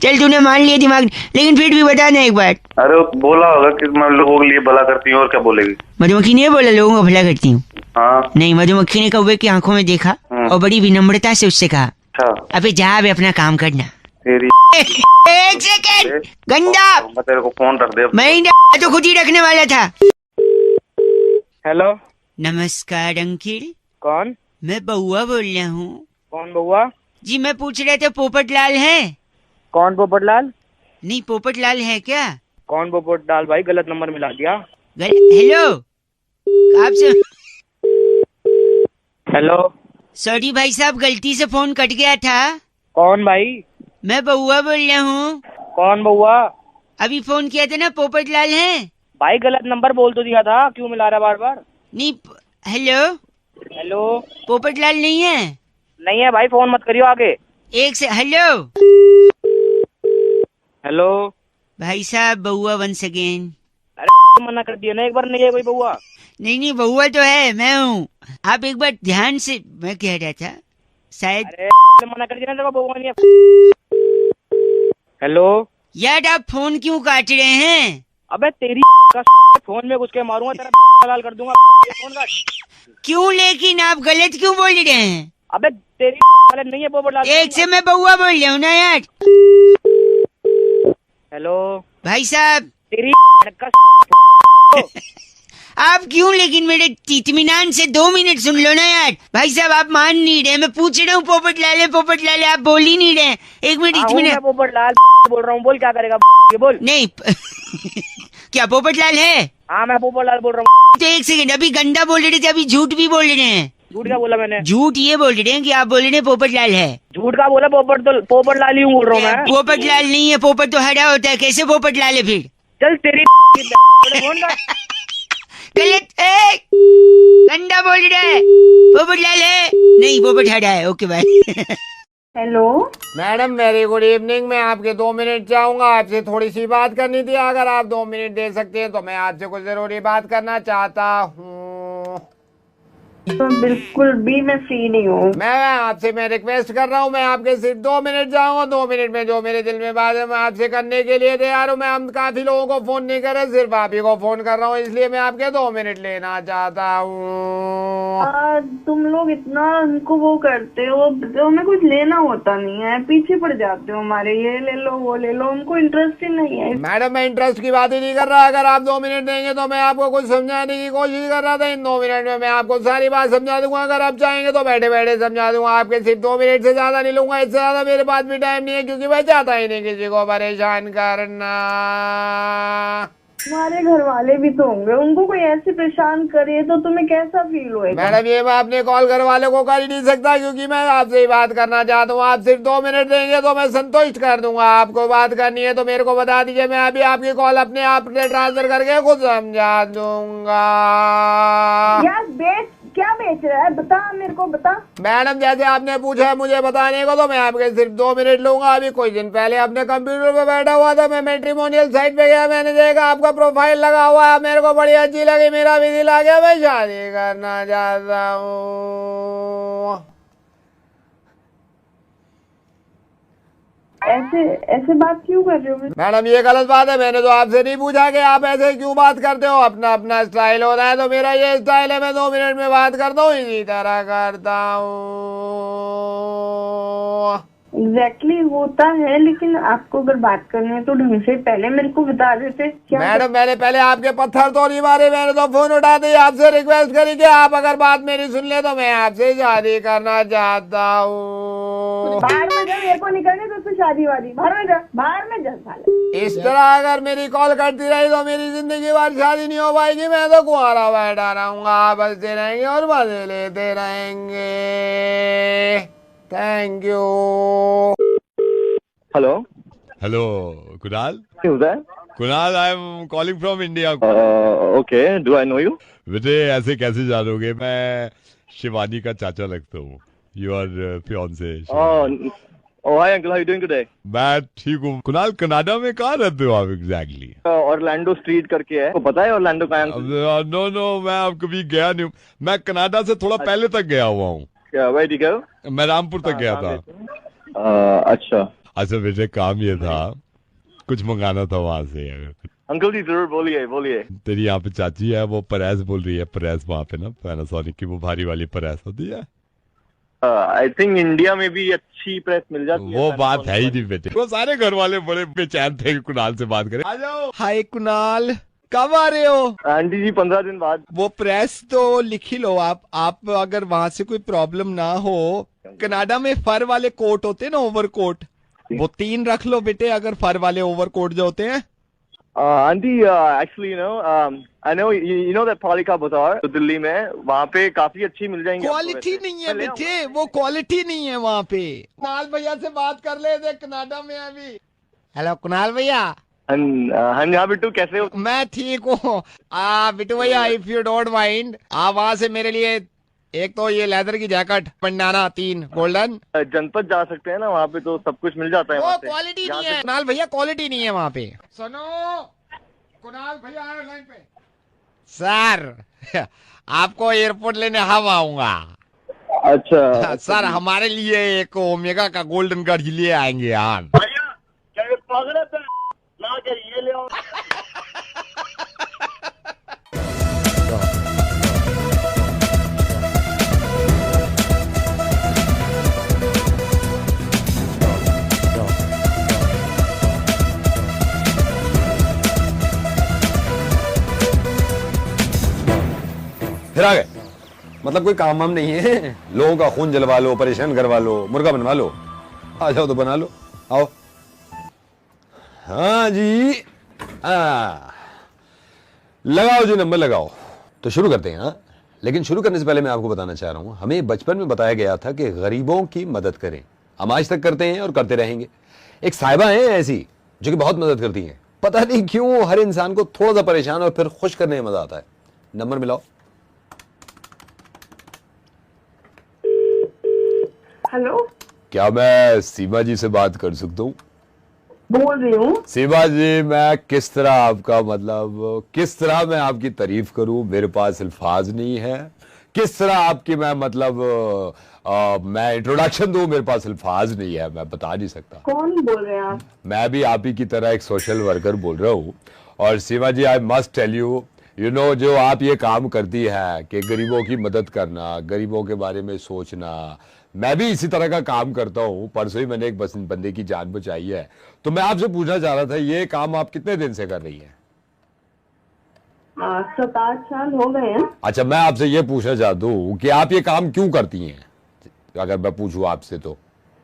चल तूने मान लिया दिमाग, लेकिन फिर भी बता ना एक बार। अरे बोला होगा कि मैं लोगों के लिए भला करती हूँ, और क्या बोलेगी? मधुमक्खी ने बोला लोगों का भला करती हूँ? हाँ। नहीं, मधुमक्खी ने कौवे की आंखों में देखा और बड़ी विनम्रता से उससे कहा, अबे जा अबे अपना काम करना। तेरी 1 सेकंड गंदा, मैं तेरे को फोन रख दे। मैं तो खुद ही रखने वाला था। हेलो, नमस्कार अंकिल। कौन? मैं बउआ बोल रहा हूँ। कौन बउआ? जी मैं पूछ रहे थे पोपटलाल है? कौन पोपटलाल? नहीं, पोपटलाल है क्या? कौन पोपटलाल? भाई गलत नंबर मिला दिया। हेलो, आपसे हेलो। सॉरी भाई साहब, गलती से फोन कट गया था। कौन भाई? मैं बउआ बोल रहा हूँ। कौन बउआ? अभी फोन किया था ना, पोपटलाल है? भाई गलत नंबर बोल तो दिया था, क्यों मिला रहा बार बार? नहीं, हेलो, पोपटलाल नहीं है? नहीं है भाई, फोन मत करियो आगे। एक से हेलो भाई साहब, बउआ वंस अगेन। अरे मना कर दिया ना एक बार, नहीं है कोई बउआ। नहीं बउआ तो है, मैं हूँ। आप एक बार ध्यान से, मैं कह रहा था शायद। अरे मना कर दिया ना, बउआ नहीं है। हेलो यार, आप फोन क्यों काट रहे हैं? अबे तेरी फोन में घुस के मारूंगा, तेरा लाल कर दूंगा। फोन काट। क्यों? लेकिन आप गलत क्यों बोल रहे हैं? अबे तेरी वाले नहीं है पोपटलाल। एक से मैं बउआ बोल रहा हूँ ना यार। हेलो भाई साहब। तेरी आप क्यों लेकिन मेरे इत्मीनान से 2 मिनट सुन लो ना यार। भाई साहब आप मान नहीं रहे, मैं पूछ रहा हूँ पोपटलाल आप बोल ही नहीं रहे। 1 मिनट इत्मीनान। पोपटलाल बोल रहा हूँ, बोल क्या करेगा ये बोल। नहीं क्या पोपटलाल है? हाँ मैं पोपटलाल बोल रहा हूँ। तो 1 सेकंड, अभी गंदा बोल रहे थे, अभी झूठ भी बोल रहे हैं। झूठ क्या बोला मैंने? झूठ ये बोल रहे हैं कि आप बोल रहे हैं पोपटलाल है। झूठ का बोला? पोपटलाल ही बोल रहा हूँ मैं। पोपटलाल नहीं है, पोपट तो हरा होता है, कैसे पोपटलाल है फिर? चल तेरी गलत है, गंदा बोल रहा है। पोपटलाल है नहीं, पोपट हरा है। Okay bye. Hello madam, very good evening. मैं आपके 2 मिनट चाहूंगा, आपसे थोड़ी सी बात करनी थी। अगर आप 2 मिनट दे सकते हैं तो मैं आपसे कुछ जरूरी बात करना चाहता हूँ। तो बिल्कुल भी मैं फ्री नहीं हूँ। मैं रिक्वेस्ट कर रहा हूँ, मैं आपके सिर्फ 2 मिनट जाऊंगा। 2 मिनट में जो मेरे दिल में बात है मैं आपसे करने के लिए तैयार हूँ। मैं हम काफी लोगों को फोन नहीं कर रहे, सिर्फ आप ही को फोन कर रहा हूँ, इसलिए मैं आपके 2 मिनट लेना चाहता हूँ। तुम लोग इतना उनको वो करते हो, हमें कुछ लेना होता नहीं है, पीछे पड़ जाते हो हमारे। ये ले लो वो ले लो, हमको इंटरेस्ट ही नहीं है। मैडम मैं इंटरेस्ट की बात ही नहीं कर रहा। अगर आप 2 मिनट देंगे तो मैं आपको कुछ समझाने की कोशिश कर रहा था। इन 2 मिनट में मैं आपको सारी बात समझा दूंगा। अगर आप चाहेंगे तो बैठे बैठे समझा दूंगा। आपके सिर्फ 2 मिनट से ज्यादा नहीं लूंगा, इससे ज्यादा मेरे पास भी टाइम नहीं है, क्योंकि मैं चाहता ही नहीं किसी को परेशान करना। तुम्हारे घर वाले भी तो होंगे, उनको कोई ऐसे परेशान करे तो तुम्हें कैसा फील होएगा? मैडम ये मैं अपने कॉल घर वाले को कर ही नहीं सकता, क्योंकि मैं आपसे ही बात करना चाहता हूँ। आप सिर्फ 2 मिनट देंगे तो मैं संतुष्ट कर दूंगा। आपको बात करनी है तो मेरे को बता दीजिए, मैं अभी आपकी कॉल अपने आप ट्रांसफर करके खुद समझा दूंगा। यार क्या बेच रहा है, बता मेरे को बता। मैडम जैसे आपने पूछा है मुझे बताने को, तो मैं आपके सिर्फ 2 मिनट लूंगा। अभी कुछ दिन पहले अपने कंप्यूटर पे बैठा हुआ था, मैं मैट्रिमोनियल साइट पे गया, मैंने देखा आपका प्रोफाइल लगा हुआ है, मेरे को बड़ी अच्छी लगी, मेरा भी दिल आ गया, मैं शादी करना चाहता हूँ। ऐसे बात क्यों कर रहे हो? मैडम ये गलत बात है, मैंने तो आपसे नहीं पूछा कि आप ऐसे क्यों बात करते हो। अपना अपना स्टाइल होता है, तो मेरा ये स्टाइल है, मैं 2 मिनट में बात करता हूँ, इसी तरह करता हूँ। एग्जैक्टली होता है, लेकिन आपको अगर बात करनी है तो ढंग से पहले मेरे को बता देते। मैडम मैंने पहले आपके पत्थर तो नहीं मारे, मैंने तो फोन उठा दी, आपसे रिक्वेस्ट करी कि आप अगर बात मेरी सुन ले तो मैं आपसे शादी करना चाहता हूँ। बाहर में जा, मेरे को नहीं करनी तो उससे शादी वादी, बाहर में जा, बाहर में जा साले। इस तरह अगर मेरी कॉल करती रही तो मेरी जिंदगी भर शादी नहीं हो पाएगी। मैं तो कुंवारा बैठा रहूंगा, आप हंसते रहेंगे और मजे लेते रहेंगे। Thank you. Hello Kunal. Who's that? Kunal, I am calling from India. Okay, do I know you? बेटे ऐसे कैसे जानोगे, मैं शिवानी का चाचा लगता हूँ। Your fiance. Oh, hi uncle, how are you doing today? मैं ठीक हूँ। कुणाल कनाडा में कहाँ रहते हो आप एग्जैक्टली? ऑरलैंडो स्ट्रीट करके है, आपको पता है ऑरलैंडो कहाँ है? नो मैं अब कभी गया नहीं हूँ। मैं कनाडा से थोड़ा पहले तक गया हुआ हूँ। Where did you go? मैं रामपुर तक गया था। अच्छा बेटे काम ये था, कुछ मंगाना था वहाँ से। अंकल जी जरूर बोलिए। तेरी यहाँ पे चाची है, वो प्रेस बोल रही है, प्रेस वहाँ पे ना पैनासोनिक की वो भारी वाली प्रेस होती है। आई थिंक इंडिया में भी अच्छी प्रेस मिल जाती है। वो बात है ही नहीं बेटे। वो सारे घर वाले बड़े बेचैन थे कुणाल से बात करें। आ जाओ। हाय कुणाल, कब आ रहे हो? आंटी जी 15 दिन बाद। वो प्रेस तो लिख ही लो आप अगर वहाँ से कोई प्रॉब्लम ना हो। कनाडा में फर वाले कोट होते हैं ना, ओवर कोट, वो 3 रख लो बेटे, अगर फर वाले ओवर कोट जो होते हैं। Aunty actually I know you know that पालिका बाजार, तो दिल्ली में वहाँ पे काफी अच्छी मिल जाएंगे। क्वालिटी नहीं है बेटे, वो क्वालिटी नहीं है वहाँ पे। कुणाल भैया से बात कर ले, देख कनाडा में अभी। हेलो कुणाल भैया। हाँ बिट्टू, कैसे हो? मैं ठीक हूँ। बिट्टू भैया, इफ यू डोंट माइंड, आप वहाँ से मेरे लिए एक तो ये लेदर की जैकेट पंडाना 3 गोल्डन। जनपद जा सकते हैं ना, वहाँ पे तो सब कुछ मिल जाता है। वो क्वालिटी नहीं है कुणाल भैया, क्वालिटी नहीं है वहाँ पे। सुनो कुणाल भैया आए लाइन पे। सर आपको एयरपोर्ट लेने हम आऊंगा। अच्छा सर हमारे लिए एक ओमेगा का गोल्डन कार्ड लिए आएंगे यार। क्या ये पागल है? ना क्या ये ले आओ। फिर आ गए, मतलब कोई काम वाम नहीं है, लोगों का खून जलवा लो, परेशान करवा लो, मुर्गा बनवा लो, आ जाओ तो बना लो, आओ। हाँ जी, लगाओ जी, नंबर लगाओ। तो शुरू करते हैं। हाँ, लेकिन शुरू करने से पहले मैं आपको बताना चाह रहा हूं, हमें बचपन में बताया गया था कि गरीबों की मदद करें। हम आज तक करते हैं और करते रहेंगे। एक साहिबा है ऐसी जो कि बहुत मदद करती हैं, पता नहीं क्यों हर इंसान को थोड़ा सा परेशान और फिर खुश करने में मजा आता है। नंबर मिलाओ। हेलो, क्या मैं सीमा जी से बात कर सकता हूँ? बोल रही हूँ। सीमा जी, मैं किस तरह आपका मतलब किस तरह मैं आपकी तारीफ करूं, मेरे पास अल्फाज नहीं है। किस तरह आपकी मैं मतलब मैं इंट्रोडक्शन दूं, मेरे पास अल्फाज नहीं है, मैं बता नहीं सकता। कौन बोल रहे हैं आप? मैं भी आप ही की तरह एक सोशल वर्कर बोल रहा हूँ। और Seema ji, I must tell you, you know, जो आप ये काम करती है कि गरीबों की मदद करना, गरीबों के बारे में सोचना, मैं भी इसी तरह का काम करता हूँ। परसों ही मैंने एक बंदे की जान बचाई है। तो मैं आपसे पूछना चाह रहा था, ये काम आप कितने दिन से कर रही हैं? 7-8 साल हो गए हैं। अच्छा, मैं आपसे ये पूछना चाहता हूँ कि आप ये काम क्यों करती हैं, अगर मैं पूछूं आपसे तो?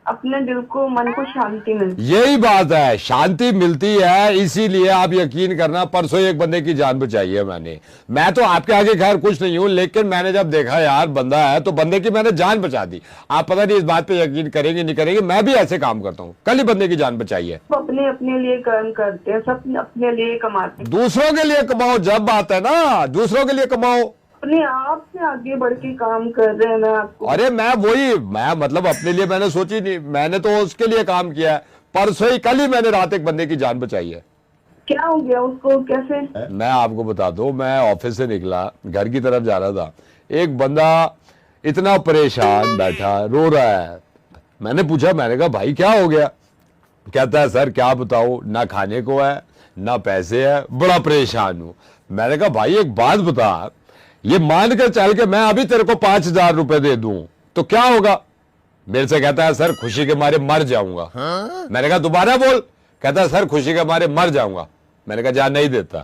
अपने दिल को, मन को शांति मिलती। यही बात है, शांति मिलती है, इसीलिए आप यकीन करना, परसों एक बंदे की जान बचाई है मैंने। मैं तो आपके आगे खैर कुछ नहीं हूं, लेकिन मैंने जब देखा यार बंदा है तो बंदे की मैंने जान बचा दी। आप पता नहीं इस बात पे यकीन करेंगे नहीं करेंगे, मैं भी ऐसे काम करता हूँ। कल ही बंदे की जान बचाई है। अपने अपने लिए कर्म करते हैं, सब अपने लिए कमाते हैं। दूसरों के लिए कमाओ, जब बात है ना, दूसरों के लिए कमाओ। अपने आप से आगे बढ़ के काम कर रहे हैं। मैं आपको, अरे मैं मतलब अपने लिए मैंने सोची नहीं, मैंने तो उसके लिए काम किया है। परसों ही, कल ही मैंने रात एक बंदे की जान बचाई है। क्या हो गया उसको, कैसे? मैं आपको बता दूं, मैं ऑफिस से निकला, घर की तरफ जा रहा था, एक बंदा इतना परेशान बैठा रो रहा है। मैंने पूछा, मैंने कहा भाई क्या हो गया? कहता है सर क्या बताऊं, ना खाने को है ना पैसे है, बड़ा परेशान हूं। मैंने कहा भाई एक बात बता, ये मान कर चल के मैं अभी तेरे को 5,000 रुपए दे दूं तो क्या होगा? मेरे से कहता है सर खुशी के मारे मर जाऊंगा। मैंने कहा दोबारा बोल। कहता है सर खुशी के मारे मर जाऊंगा। मैंने कहा जा नहीं देता।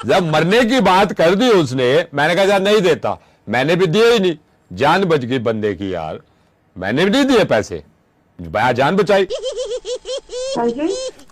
जब मरने की बात कर दी उसने, मैंने कहा जा नहीं देता। मैंने भी दिए ही नहीं, जान बच गई बंदे की यार। मैंने भी नहीं दिए पैसे, जान बचाई।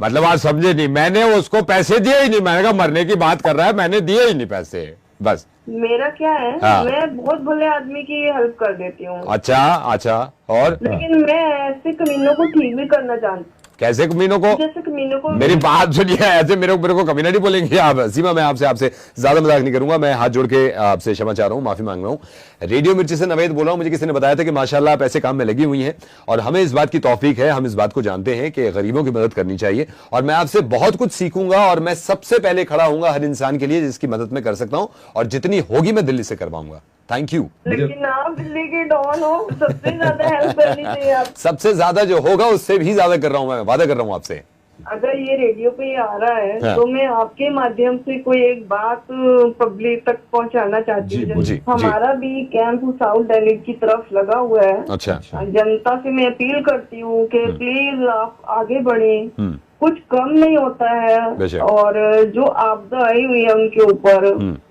मतलब आप समझे नहीं, मैंने उसको पैसे दिए ही नहीं। मैंने कहा मरने की बात कर रहा है, मैंने दिए ही नहीं पैसे, बस। मेरा क्या है, हाँ। मैं बहुत भले आदमी की हेल्प कर देती हूँ। अच्छा, और? लेकिन मैं ऐसे कमीनों को ठीक भी करना जानती हूँ। कैसे कमीनों को? जैसे कमीनों को। मेरी बात सुनिए, ऐसे मेरे को कमीना नहीं बोलेंगे आप। सीमा, मैं आपसे ज्यादा मजाक नहीं करूंगा। मैं हाथ जोड़ के आपसे क्षमा चाह रहा हूं, माफी मांग रहा हूं। रेडियो मिर्ची से नवेद बोल रहा हूं। मुझे किसी ने बताया था कि माशाल्लाह आप ऐसे काम में लगी हुई हैं और हमें इस बात की तौफीक है, हम इस बात को जानते हैं कि गरीबों की मदद करनी चाहिए। और मैं आपसे बहुत कुछ सीखूंगा और मैं सबसे पहले खड़ा हूंगा हर इंसान के लिए जिसकी मदद मैं कर सकता हूं, और जितनी होगी मैं दिल्ली से करवाऊंगा। Thank you. लेकिन आप दिल्ली के डॉन हो, सबसे ज्यादा हेल्प करनी चाहिए आप। सबसे ज्यादा जो होगा उससे भी ज्यादा कर रहा हूं, मैं वादा कर रहा हूं आपसे। अगर ये रेडियो पे ही आ रहा है हाँ। तो मैं आपके माध्यम से कोई एक बात पब्लिक तक पहुंचाना चाहती हूँ। हमारा भी कैंप साउथ दिल्ली की तरफ लगा हुआ है। अच्छा। जनता से मैं अपील करती हूँ कि प्लीज आप आगे बढ़ें, कुछ कम नहीं होता है। और जो आपदा आई हुई है उनके ऊपर,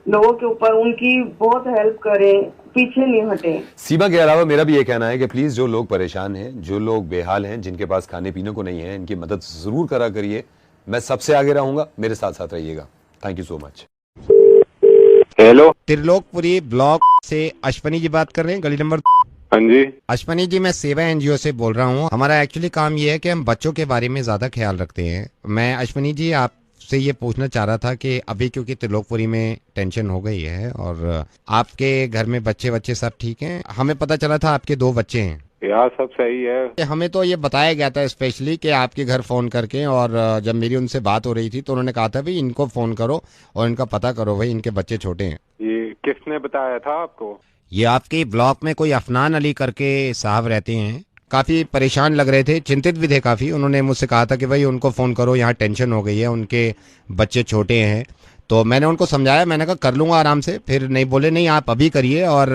लोगों के ऊपर, उनकी बहुत हेल्प करें, पीछे नहीं हटे। सीमा के अलावा मेरा भी ये कहना है कि प्लीज जो लोग परेशान हैं, जो लोग बेहाल हैं, जिनके पास खाने पीने को नहीं है, इनकी मदद जरूर करा करिए। मैं सबसे आगे रहूंगा, मेरे साथ साथ रहिएगा। Thank you so much. Hello, Trilokpuri block से अश्वनी जी बात कर रहे हैं, गली नंबर। हाँ जी अश्वनी जी, मैं सेवा एनजीओ से बोल रहा हूँ। हमारा एक्चुअली काम ये है कि हम बच्चों के बारे में ज्यादा ख्याल रखते हैं। मैं अश्वनी जी आपसे ये पूछना चाह रहा था कि अभी क्योंकि त्रिलोकपुरी में टेंशन हो गई है और आपके घर में बच्चे सब ठीक हैं। हमें पता चला था आपके 2 बच्चे हैं। यार सब सही है। हमें तो ये बताया गया था स्पेशली कि आपके घर फोन करके, और जब मेरी उनसे बात हो रही थी तो उन्होंने कहा था भाई इनको फोन करो और इनका पता करो, भाई इनके बच्चे छोटे हैं। ये किसने बताया था आपको? ये आपके ब्लॉक में कोई अफनान अली करके साहब रहते हैं, काफी परेशान लग रहे थे, चिंतित भी थे काफी। उन्होंने मुझसे कहा था कि भाई उनको फोन करो, यहाँ टेंशन हो गई है, उनके बच्चे छोटे हैं। तो मैंने उनको समझाया, मैंने कहा कर लूंगा आराम से। फिर नहीं, बोले नहीं आप अभी करिए और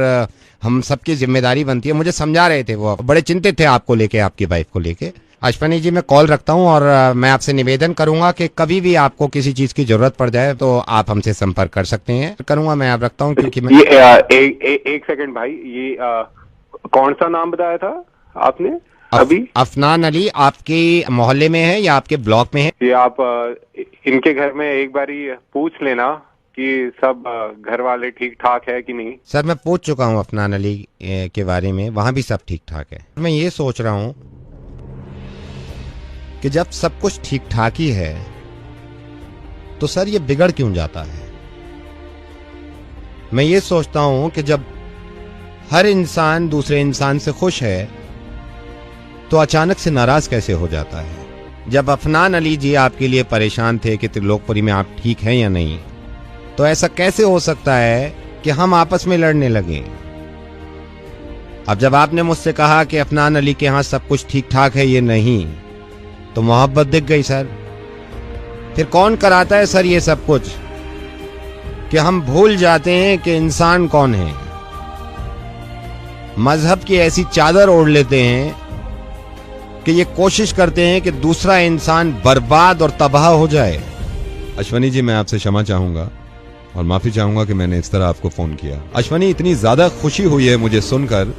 हम सबकी जिम्मेदारी बनती है। मुझे समझा रहे थे, वो बड़े चिंतित थे आपको लेके, आपकी वाइफ को लेके। अश्वनी जी मैं कॉल रखता हूँ और मैं आपसे निवेदन करूंगा कि कभी भी आपको किसी चीज की जरूरत पड़ जाए तो आप हमसे संपर्क कर सकते हैं। करूंगा मैं आप रखता हूँ क्योंकि मैं एक सेकंड भाई, ये कौन सा नाम बताया था आपने अभी? अफनान अली आपके मोहल्ले में है या आपके ब्लॉक में है? ये आप इनके घर में एक बारी पूछ लेना कि सब घर वाले ठीक ठाक है कि नहीं। सर मैं पूछ चुका हूँ अफनान अली के बारे में, वहां भी सब ठीक ठाक है। मैं ये सोच रहा हूँ कि जब सब कुछ ठीक ठाक ही है तो सर ये बिगड़ क्यों जाता है। मैं ये सोचता हूँ कि जब हर इंसान दूसरे इंसान से खुश है तो अचानक से नाराज कैसे हो जाता है। जब अफनान अली जी आपके लिए परेशान थे कि त्रिलोकपुरी में आप ठीक हैं या नहीं, तो ऐसा कैसे हो सकता है कि हम आपस में लड़ने लगे। अब जब आपने मुझसे कहा कि अफनान अली के यहाँ सब कुछ ठीक ठाक है, ये नहीं, तो मोहब्बत दिख गई सर। फिर कौन कराता है सर ये सब कुछ कि हम भूल जाते हैं कि इंसान कौन है। मजहब की ऐसी चादर ओढ़ लेते हैं कि ये कोशिश करते हैं कि दूसरा इंसान बर्बाद और तबाह हो जाए। अश्वनी जी मैं आपसे क्षमा चाहूंगा और माफी चाहूंगा कि मैंने इस तरह आपको फोन किया। अश्वनी इतनी ज्यादा खुशी हुई है मुझे सुनकर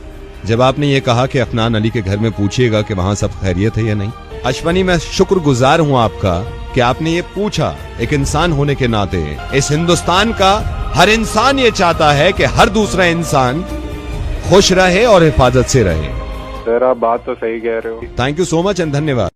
जब आपने ये कहा कि अफनान अली के घर में पूछिएगा कि वहां सब खैरियत है या नहीं। अश्वनी मैं शुक्रगुजार हूं आपका कि आपने ये पूछा। एक इंसान होने के नाते इस हिंदुस्तान का हर इंसान ये चाहता है कि हर दूसरा इंसान खुश रहे और हिफाजत से रहे। सर आप बात तो सही कह रहे हो। Thank you so much and धन्यवाद।